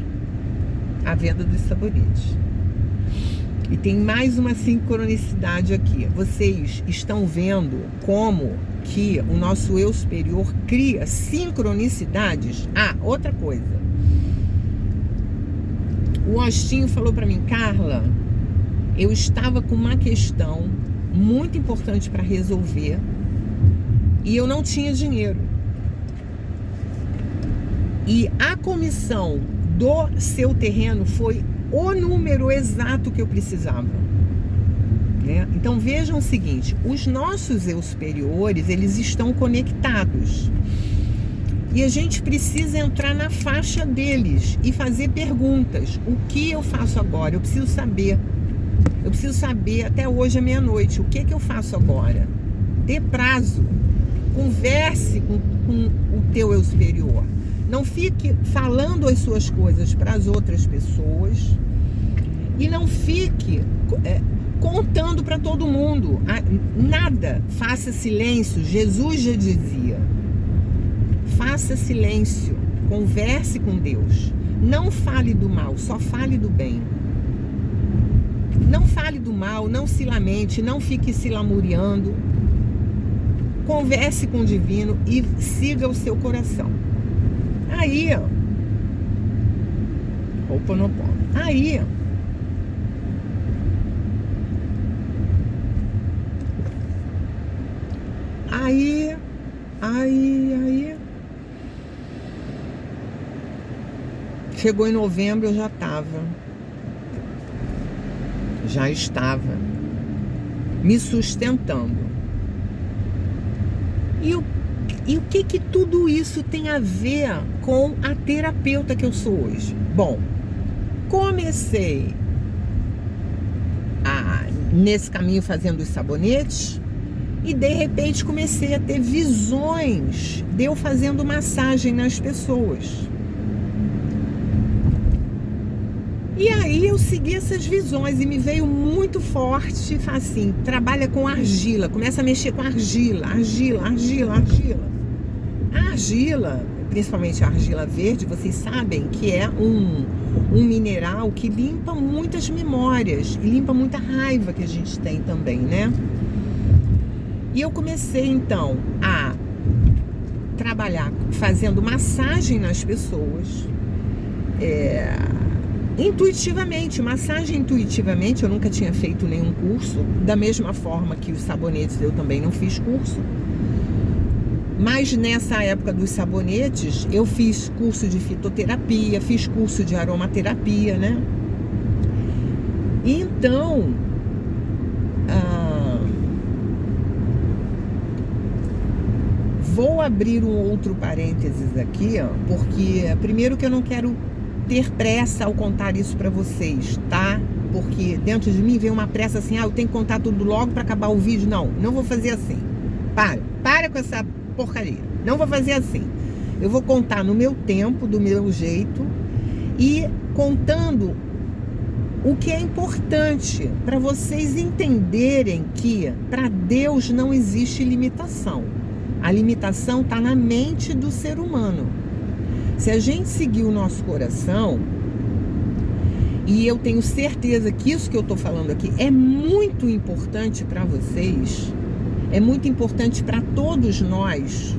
E tem mais uma sincronicidade aqui. Vocês estão vendo como que o nosso eu superior cria sincronicidades? Outra coisa. O Ostinho falou para mim: Carla, eu estava com uma questão muito importante para resolver e eu não tinha dinheiro. E a comissão do seu terreno foi o número exato que eu precisava, né? Então vejam o seguinte: os nossos eu superiores, eles estão conectados. E a gente precisa entrar na faixa deles e fazer perguntas. O que eu faço agora? Eu preciso saber. Até hoje à meia-noite. O que eu faço agora? Dê prazo. Converse com o teu eu superior. Não fique falando as suas coisas para as outras pessoas. E não fique contando para todo mundo. Nada. Faça silêncio. Jesus já dizia: faça silêncio. Converse com Deus. Não fale do mal, só fale do bem. Não fale do mal, não se lamente, não fique se lamuriando. Converse com o divino e siga o seu coração. Aí, Ho'oponopono. Aí, chegou em novembro, eu já estava me sustentando. E o que tudo isso tem a ver com a terapeuta que eu sou hoje? Bom, comecei nesse caminho fazendo os sabonetes e de repente comecei a ter visões de eu fazendo massagem nas pessoas. E aí eu segui essas visões e me veio muito forte, assim: trabalha com argila, começa a mexer com argila. A argila, principalmente a argila verde, vocês sabem que é um mineral que limpa muitas memórias e limpa muita raiva que a gente tem também, né? E eu comecei então a trabalhar fazendo massagem nas pessoas, intuitivamente, massagem intuitivamente. Eu nunca tinha feito nenhum curso, da mesma forma que os sabonetes eu também não fiz curso. Mas nessa época dos sabonetes, eu fiz curso de fitoterapia, fiz curso de aromaterapia, né? Então, vou abrir um outro parênteses aqui, ó, porque primeiro que eu não quero ter pressa ao contar isso pra vocês, tá? Porque dentro de mim vem uma pressa assim, eu tenho que contar tudo logo pra acabar o vídeo. Não vou fazer assim. Para com essa porcaria. Não vou fazer assim. Eu vou contar no meu tempo, do meu jeito, e contando o que é importante para vocês entenderem que para Deus não existe limitação. A limitação está na mente do ser humano. Se a gente seguir o nosso coração, e eu tenho certeza que isso que eu estou falando aqui é muito importante para vocês, é muito importante para todos nós,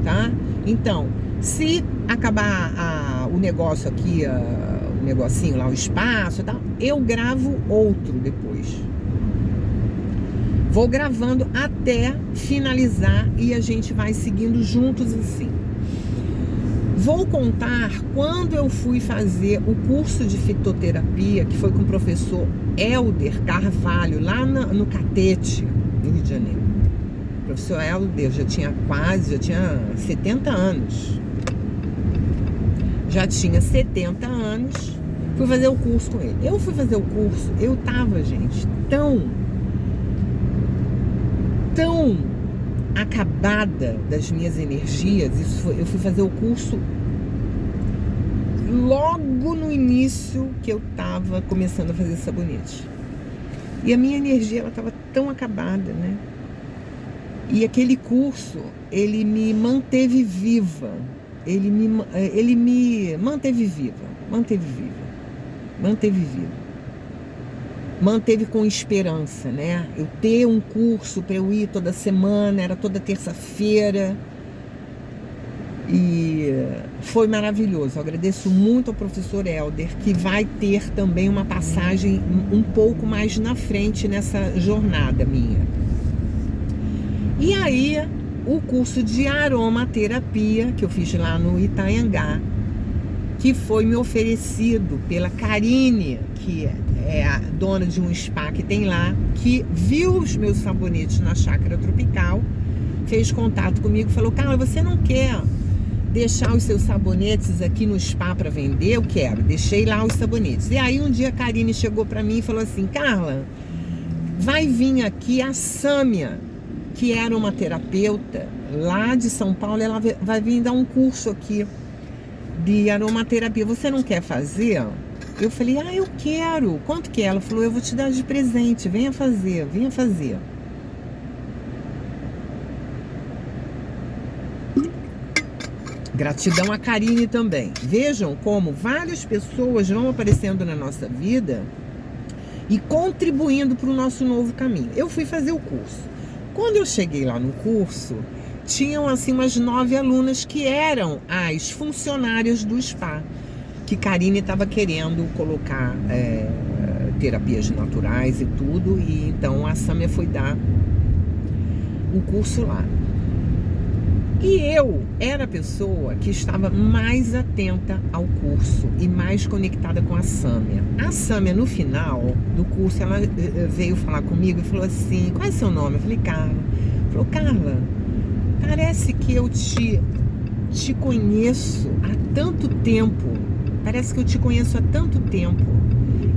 tá? Então, se acabar o negócio aqui, o negocinho lá, o espaço e tal, eu gravo outro depois. Vou gravando até finalizar e a gente vai seguindo juntos assim. Vou contar quando eu fui fazer o curso de fitoterapia, que foi com o professor Helder Carvalho, lá no Catete, no Rio de Janeiro. O professor Helder já tinha 70 anos. Já tinha 70 anos, fui fazer o curso com ele. Eu fui fazer o curso, eu tava, gente, tão acabada das minhas energias. Eu fui fazer o curso logo no início que eu tava começando a fazer sabonete. E a minha energia, ela tava tão acabada, né? E aquele curso, ele me manteve viva. Ele me manteve viva. Manteve com esperança, né? Eu ter um curso para eu ir toda semana, era toda terça-feira. E foi maravilhoso. Eu agradeço muito ao professor Helder, que vai ter também uma passagem um pouco mais na frente nessa jornada minha. E aí, o curso de aromaterapia, que eu fiz lá no Itanhangá, que foi me oferecido pela Karine, que é a dona de um spa que tem lá, que viu os meus sabonetes na Chácara Tropical, fez contato comigo e falou: Carla, você não quer deixar os seus sabonetes aqui no spa para vender? Eu quero. Deixei lá os sabonetes. E aí um dia a Karine chegou para mim e falou assim: Carla, vai vir aqui a Sâmia, que era uma terapeuta lá de São Paulo, ela vai vir dar um curso aqui de aromaterapia. Você não quer fazer? Eu falei: eu quero. Quanto que é? Ela falou: eu vou te dar de presente, venha fazer. Gratidão a Karine também. Vejam como várias pessoas vão aparecendo na nossa vida e contribuindo para o nosso novo caminho. Eu fui fazer o curso. Quando eu cheguei lá no curso, tinham assim umas 9 alunas que eram as funcionárias do spa, que Karine estava querendo colocar terapias naturais e tudo, e então a Sâmia foi dar um curso lá. E eu era a pessoa que estava mais atenta ao curso e mais conectada com a Sâmia. A Sâmia, no final do curso, ela veio falar comigo e falou assim: qual é seu nome? Eu falei: Carla. Falou: Carla, parece que eu te conheço há tanto tempo. Parece que eu te conheço há tanto tempo.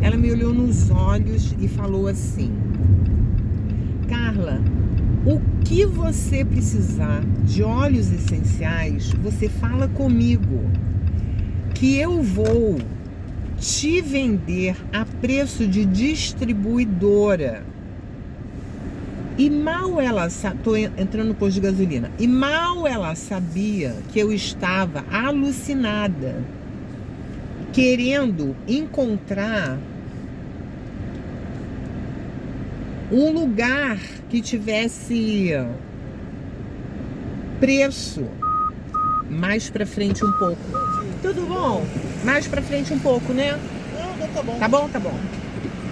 Ela me olhou nos olhos e falou assim: Carla, o que você precisar de óleos essenciais, você fala comigo, que eu vou te vender a preço de distribuidora. E mal ela, tô entrando no posto de gasolina, e mal ela sabia que eu estava alucinada, querendo encontrar um lugar que tivesse preço mais pra frente um pouco. Tudo bom? Mais pra frente um pouco, né? então tá bom. Tá bom, tá bom.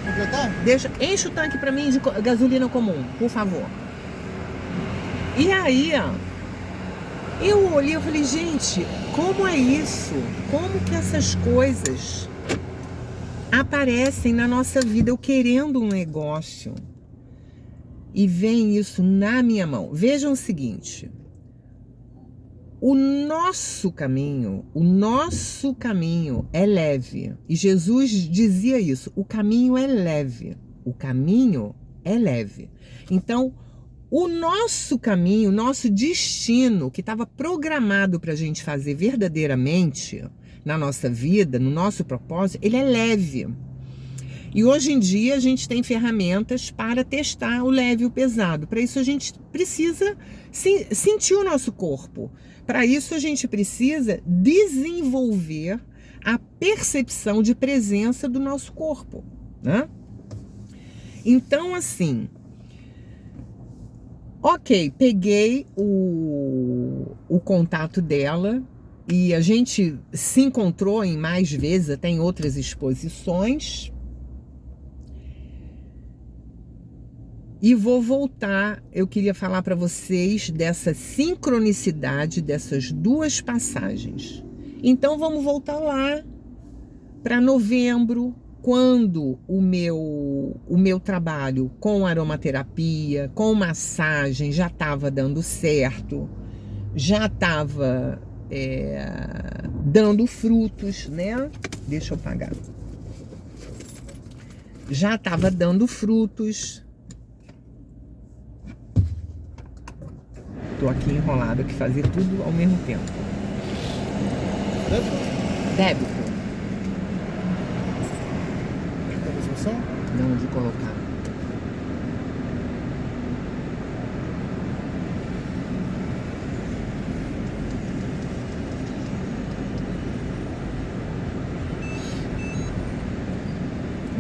Completar? Enche o tanque pra mim de gasolina comum, por favor. E aí, ó, eu olhei e falei, gente, como é isso? Como que essas coisas aparecem na nossa vida? Eu querendo um negócio e vem isso na minha mão. Vejam o seguinte, o nosso caminho é leve. E Jesus dizia isso, o caminho é leve. O caminho é leve. Então, o nosso caminho, o nosso destino, que estava programado para a gente fazer verdadeiramente na nossa vida, no nosso propósito, ele é leve. E hoje em dia a gente tem ferramentas para testar o leve e o pesado. Para isso a gente precisa sentir o nosso corpo. Para isso a gente precisa desenvolver a percepção de presença do nosso corpo, né? Então, assim, ok, peguei o contato dela e a gente se encontrou em mais vezes, até em outras exposições. E vou voltar, eu queria falar para vocês dessa sincronicidade dessas duas passagens. Então vamos voltar lá para novembro, quando o meu trabalho com aromaterapia, com massagem já estava dando certo, já estava dando frutos, né? Deixa eu pagar. Já estava dando frutos. Tô aqui enrolado, que fazer tudo ao mesmo tempo. Débito. Não, de colocar.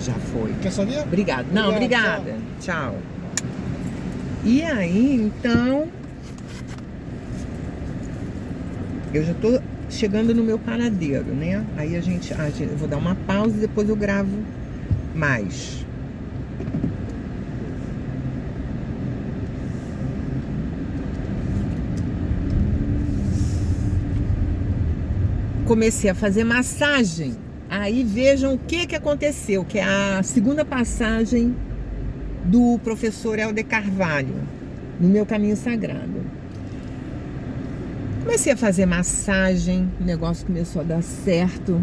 Já foi. Quer saber? Obrigada. Não, obrigada. Tchau. E aí, então, eu já tô chegando no meu paradeiro, né? Aí eu vou dar uma pausa e depois eu gravo mais. Comecei a fazer massagem. Aí vejam o que aconteceu, que é a segunda passagem do professor Helder Carvalho, no meu caminho sagrado. Comecei a fazer massagem, o negócio começou a dar certo.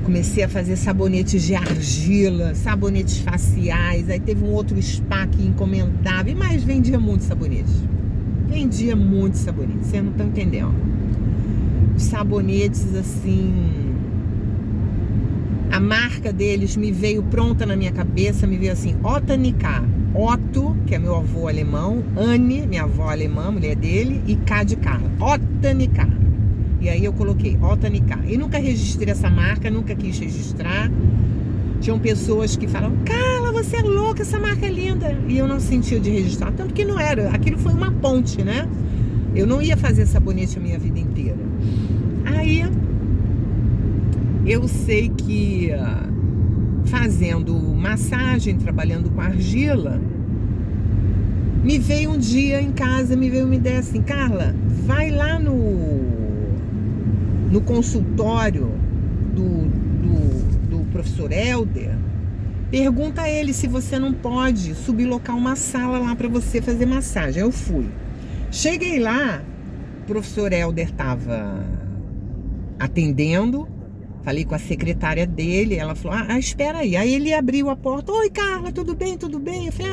Comecei a fazer sabonetes de argila, sabonetes faciais. Aí teve um outro spa que encomendava, mas vendia muito sabonete. Vendia muito sabonete, vocês não estão entendendo. Sabonetes assim, a marca deles me veio pronta na minha cabeça, me veio assim, Otanica, Otto, que é meu avô alemão, Anne, minha avó alemã, mulher dele, e K de Carla, Otanica. E aí eu coloquei Otanica. E nunca registrei essa marca, nunca quis registrar. Tinham pessoas que falavam, Carla, você é louca, essa marca é linda. E eu não sentia de registrar, tanto que não era, aquilo foi uma ponte, né? Eu não ia fazer sabonete a minha vida inteira. Aí, eu sei que fazendo massagem, trabalhando com argila, me veio um dia em casa, me veio uma ideia assim, Carla, vai lá no consultório do professor Helder, pergunta a ele se você não pode sublocar uma sala lá para você fazer massagem. Eu fui. Cheguei lá, o professor Helder estava atendendo, falei com a secretária dele, ela falou, espera aí. Aí ele abriu a porta, oi Carla, tudo bem, tudo bem? Eu falei,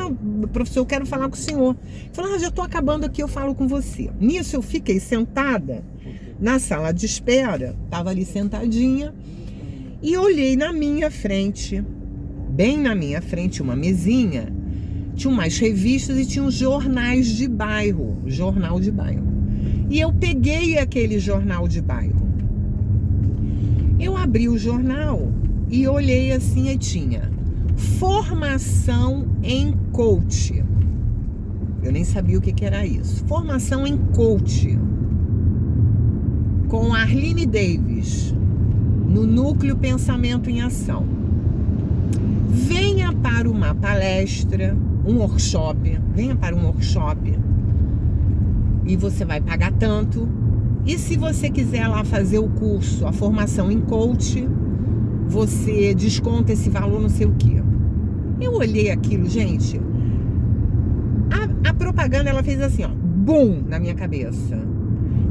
professor, eu quero falar com o senhor. Ele falou, já estou acabando aqui, eu falo com você. Nisso eu fiquei sentada na sala de espera, estava ali sentadinha, e olhei na minha frente, bem na minha frente, uma mesinha, tinha umas revistas e tinha uns jornais de bairro, jornal de bairro. E eu peguei aquele jornal de bairro. Eu abri o jornal e olhei assim e tinha formação em coach. Eu nem sabia o que era isso. Formação em coach. Com Arline Davis. no Núcleo Pensamento em Ação. Venha para uma palestra, um workshop, venha para um workshop e você vai pagar tanto. E se você quiser lá fazer o curso, a formação em coach, você desconta esse valor, não sei o quê. Eu olhei aquilo, gente, a propaganda ela fez assim, ó, bum, na minha cabeça.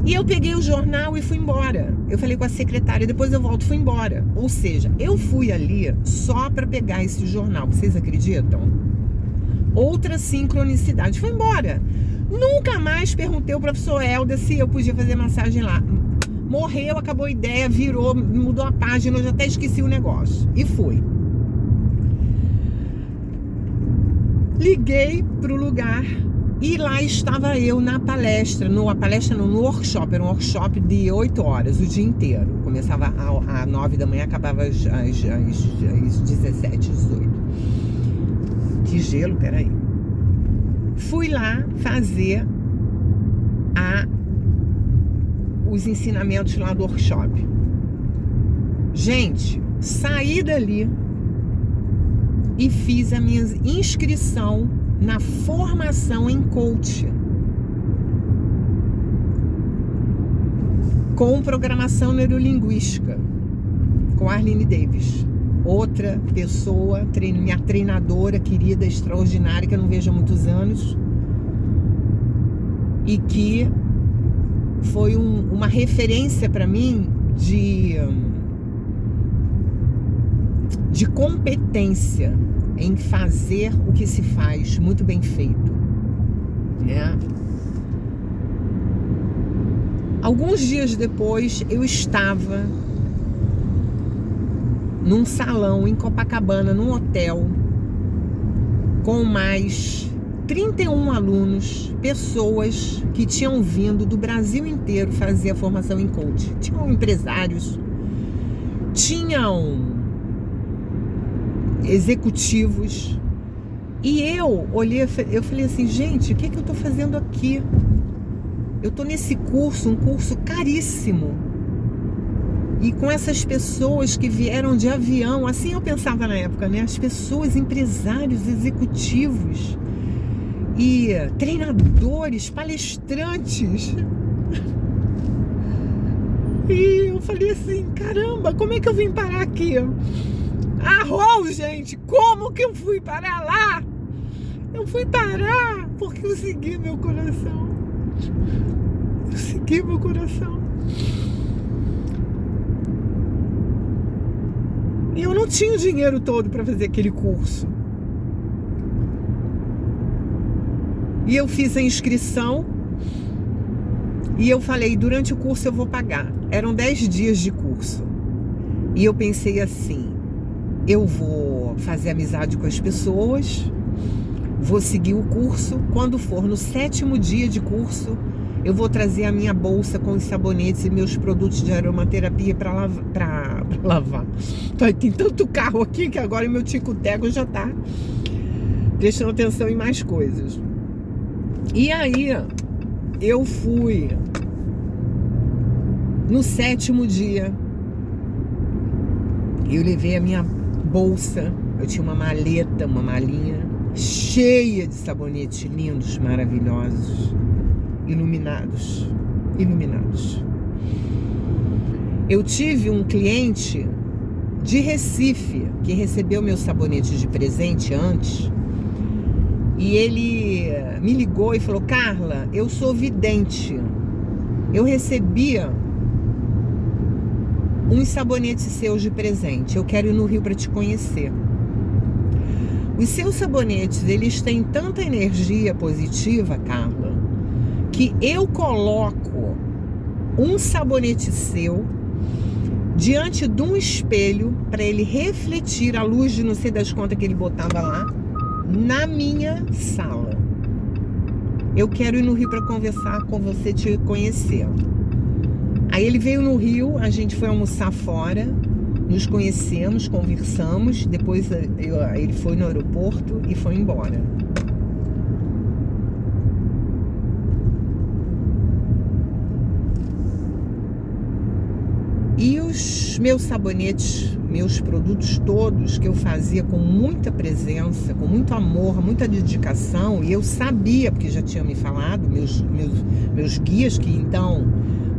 E eu peguei o jornal e fui embora. Eu falei com a secretária, depois eu volto, fui embora. Ou seja, eu fui ali só para pegar esse jornal. Vocês acreditam? Outra sincronicidade. Fui embora. Nunca mais perguntei ao professor Helder se eu podia fazer massagem lá. Morreu, acabou a ideia, virou, mudou a página, eu já até esqueci o negócio. E fui. Liguei pro lugar. E lá estava eu na palestra, no workshop, era um workshop de 8 horas, o dia inteiro. Começava às 9 da manhã, acabava às 17, 18. Que gelo, peraí. Fui lá fazer os ensinamentos lá do workshop. Gente, saí dali e fiz a minha inscrição na formação em coach com programação neurolinguística com a Arlene Davis, outra pessoa, minha treinadora querida, extraordinária, que eu não vejo há muitos anos e que foi uma referência para mim de competência em fazer o que se faz muito bem feito, né? Alguns dias depois, eu estava num salão em Copacabana, num hotel, com mais 31 alunos, pessoas que tinham vindo do Brasil inteiro fazer a formação em coach. Tinham empresários, tinham executivos, e eu olhei, eu falei assim, gente, o que eu tô fazendo aqui? Eu tô nesse curso, um curso caríssimo, e com essas pessoas que vieram de avião, assim eu pensava na época, né? As pessoas, empresários, executivos e treinadores, palestrantes. E eu falei assim, caramba, como é que eu vim parar aqui? Gente, como que eu fui parar lá? Eu fui parar porque eu segui meu coração. Eu segui meu coração. E eu não tinha o dinheiro todo para fazer aquele curso. E eu fiz a inscrição e eu falei, durante o curso eu vou pagar. Eram 10 dias de curso. E eu pensei assim, eu vou fazer amizade com as pessoas, vou seguir o curso. Quando for no 7º dia de curso, eu vou trazer a minha bolsa com os sabonetes e meus produtos de aromaterapia para lavar. Então, tem tanto carro aqui que agora meu tico-teco já tá prestando atenção em mais coisas. E aí, eu fui no 7º dia. Eu levei a minha bolsa, eu tinha uma maleta, uma malinha cheia de sabonetes lindos, maravilhosos, iluminados. Eu tive um cliente de Recife que recebeu meus sabonetes de presente antes, e ele me ligou e falou, Carla, eu sou vidente, eu recebia uns sabonetes seus de presente, eu quero ir no Rio para te conhecer. Os seus sabonetes, eles têm tanta energia positiva, Carla, que eu coloco um sabonete seu diante de um espelho para ele refletir a luz de não sei das quantas que ele botava lá na minha sala. Eu quero ir no Rio para conversar com você, te conhecer. Aí ele veio no Rio, a gente foi almoçar fora, nos conhecemos, conversamos, depois ele foi no aeroporto e foi embora. E os meus sabonetes, meus produtos todos que eu fazia com muita presença, com muito amor, muita dedicação, e eu sabia, porque já tinha me falado, meus guias, que então,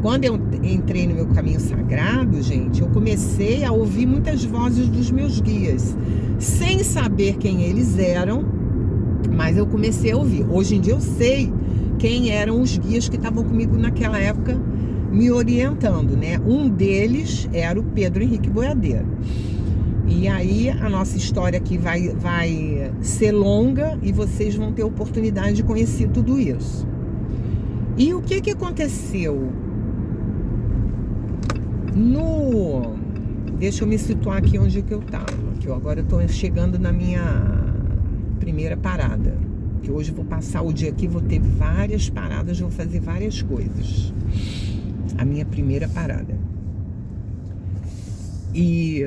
quando eu entrei no meu caminho sagrado, gente, eu comecei a ouvir muitas vozes dos meus guias, sem saber quem eles eram, mas eu comecei a ouvir. Hoje em dia eu sei quem eram os guias que estavam comigo naquela época, me orientando, né? Um deles era o Pedro Henrique Boiadeiro. E aí a nossa história aqui vai ser longa e vocês vão ter oportunidade de conhecer tudo isso. E o que aconteceu? Deixa eu me situar aqui onde que eu tava, que eu agora estou chegando na minha primeira parada, que hoje eu vou passar o dia aqui, vou ter várias paradas, vou fazer várias coisas. A minha primeira parada. E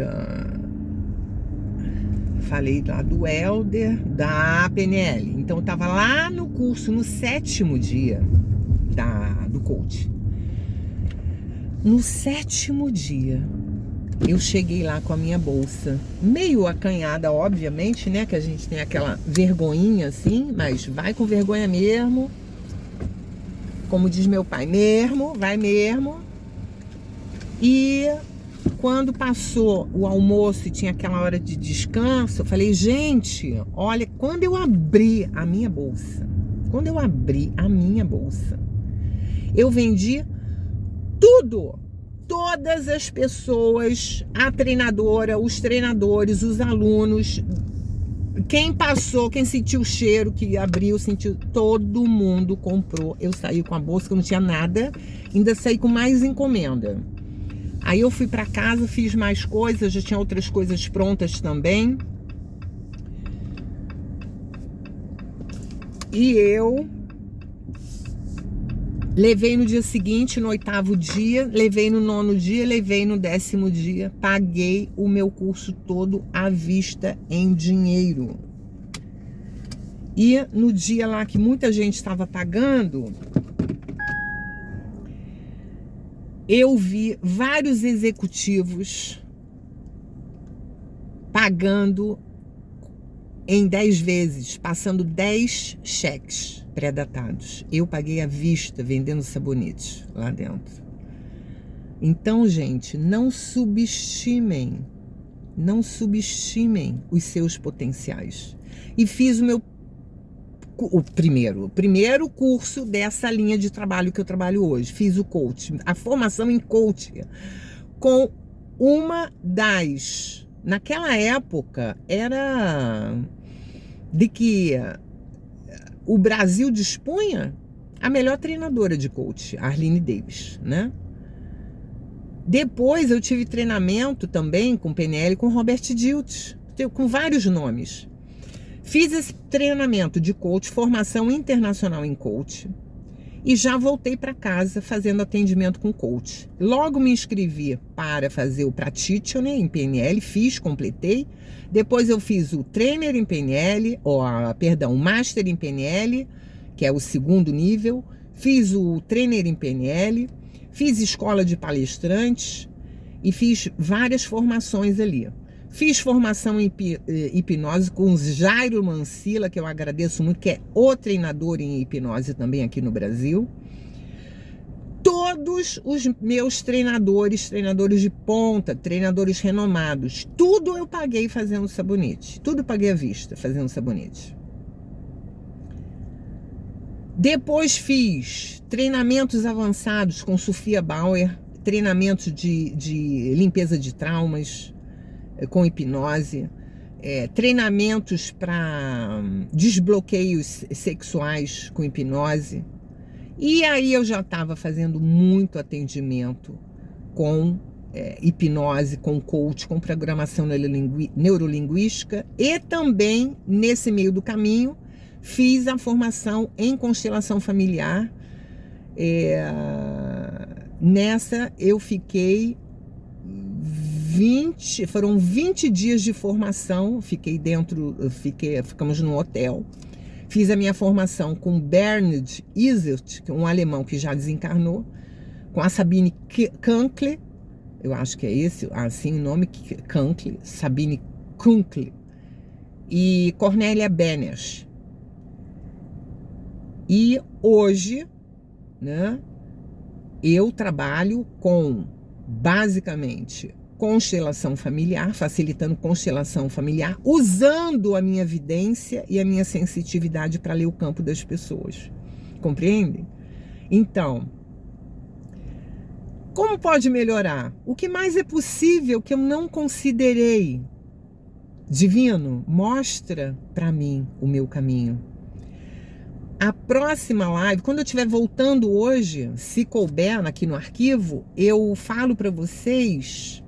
falei lá do Helder, da PNL. Então eu tava lá no curso, no 7º dia do coach. No 7º dia, eu cheguei lá com a minha bolsa, meio acanhada, obviamente, né? Que a gente tem aquela vergonhinha assim, mas vai com vergonha mesmo. Como diz meu pai, vai mesmo. E quando passou o almoço e tinha aquela hora de descanso, eu falei, gente, olha, quando eu abri a minha bolsa, eu vendi tudo. Todas as pessoas, a treinadora, os treinadores, os alunos, quem passou, quem sentiu o cheiro, que abriu, sentiu, todo mundo comprou. Eu saí com a bolsa, que eu não tinha nada, ainda saí com mais encomenda. Aí eu fui para casa, fiz mais coisas, já tinha outras coisas prontas também. E eu levei no dia seguinte, no 8º dia, levei no 9º dia, levei no 10º dia, paguei o meu curso todo à vista em dinheiro. E no dia lá que muita gente estava pagando, eu vi vários executivos pagando em 10 vezes, passando 10 cheques pré-datados. Eu paguei à vista, vendendo sabonetes lá dentro. Então, gente, não subestimem os seus potenciais. E fiz o primeiro curso dessa linha de trabalho que eu trabalho hoje. Fiz o coach, a formação em coach, com uma das... Naquela época, era de que o Brasil dispunha a melhor treinadora de coach, Arline Davis, né? Depois eu tive treinamento também com PNL, com Robert Dilts, com vários nomes. Fiz esse treinamento de coach, formação internacional em coach, e já voltei para casa fazendo atendimento com coach. Logo me inscrevi para fazer o Practitioner em PNL, completei. Depois eu fiz o Trainer em PNL, o Master em PNL, que é o 2º nível. Fiz o Trainer em PNL, fiz escola de palestrantes e fiz várias formações ali. Fiz formação em hipnose com o Jairo Mancilla, que eu agradeço muito, que é o treinador em hipnose também aqui no Brasil. Todos os meus treinadores de ponta, treinadores renomados, tudo eu paguei fazendo sabonete. Tudo eu paguei à vista fazendo sabonete. Depois fiz treinamentos avançados com Sofia Bauer, treinamentos de limpeza de traumas, com hipnose, treinamentos para desbloqueios sexuais com hipnose. E aí eu já estava fazendo muito atendimento com hipnose, com coach, com programação neurolinguística, e também, nesse meio do caminho, fiz a formação em constelação familiar. Nessa eu fiquei foram 20 dias de formação, ficamos no hotel. Fiz a minha formação com Bernard Iselt, um alemão que já desencarnou, com a Sabine Kankle, eu acho que é esse, assim, o nome, Kunkel, Sabine Kunkel e Cornélia Benes. E hoje, né, eu trabalho com, basicamente, constelação familiar, facilitando constelação familiar, usando a minha evidência e a minha sensitividade para ler o campo das pessoas. Compreendem? Então, como pode melhorar? O que mais é possível que eu não considerei? Divino, mostra para mim o meu caminho. A próxima live, quando eu estiver voltando hoje, se couber aqui no arquivo, eu falo para vocês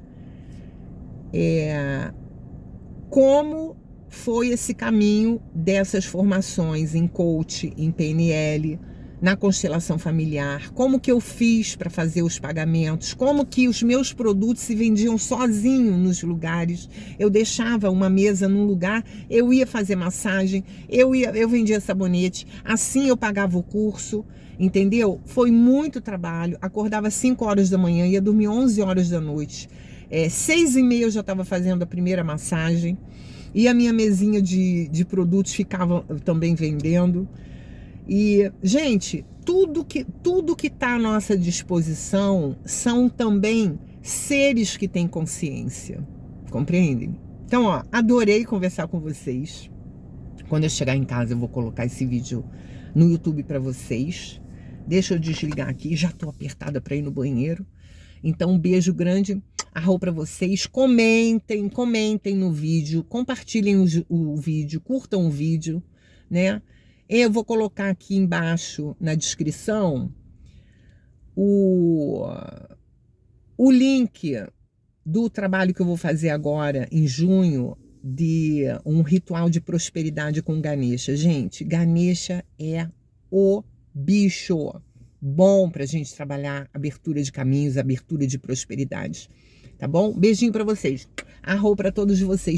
como foi esse caminho dessas formações em coach, em PNL, na constelação familiar, como que eu fiz para fazer os pagamentos, como que os meus produtos se vendiam sozinho nos lugares. Eu deixava uma mesa num lugar, eu ia fazer massagem, eu vendia sabonete, assim eu pagava o curso, entendeu? Foi muito trabalho, acordava 5 horas da manhã, ia dormir 11 horas da noite, 6h30 eu já estava fazendo a primeira massagem, e a minha mesinha de produtos ficava também vendendo. E, gente, tudo que está à nossa disposição são também seres que têm consciência, compreendem? Então, ó, adorei conversar com vocês. Quando eu chegar em casa, eu vou colocar esse vídeo no YouTube para vocês. Deixa eu desligar aqui, já tô apertada para ir no banheiro. Então, um beijo grande, arro para vocês. Comentem no vídeo, compartilhem o vídeo, curtam o vídeo, né? Eu vou colocar aqui embaixo na descrição o link do trabalho que eu vou fazer agora em junho, de um ritual de prosperidade com Ganesha. Gente, Ganesha é o bicho bom pra gente trabalhar abertura de caminhos, abertura de prosperidade. Tá bom? Beijinho pra vocês. Arro pra todos vocês.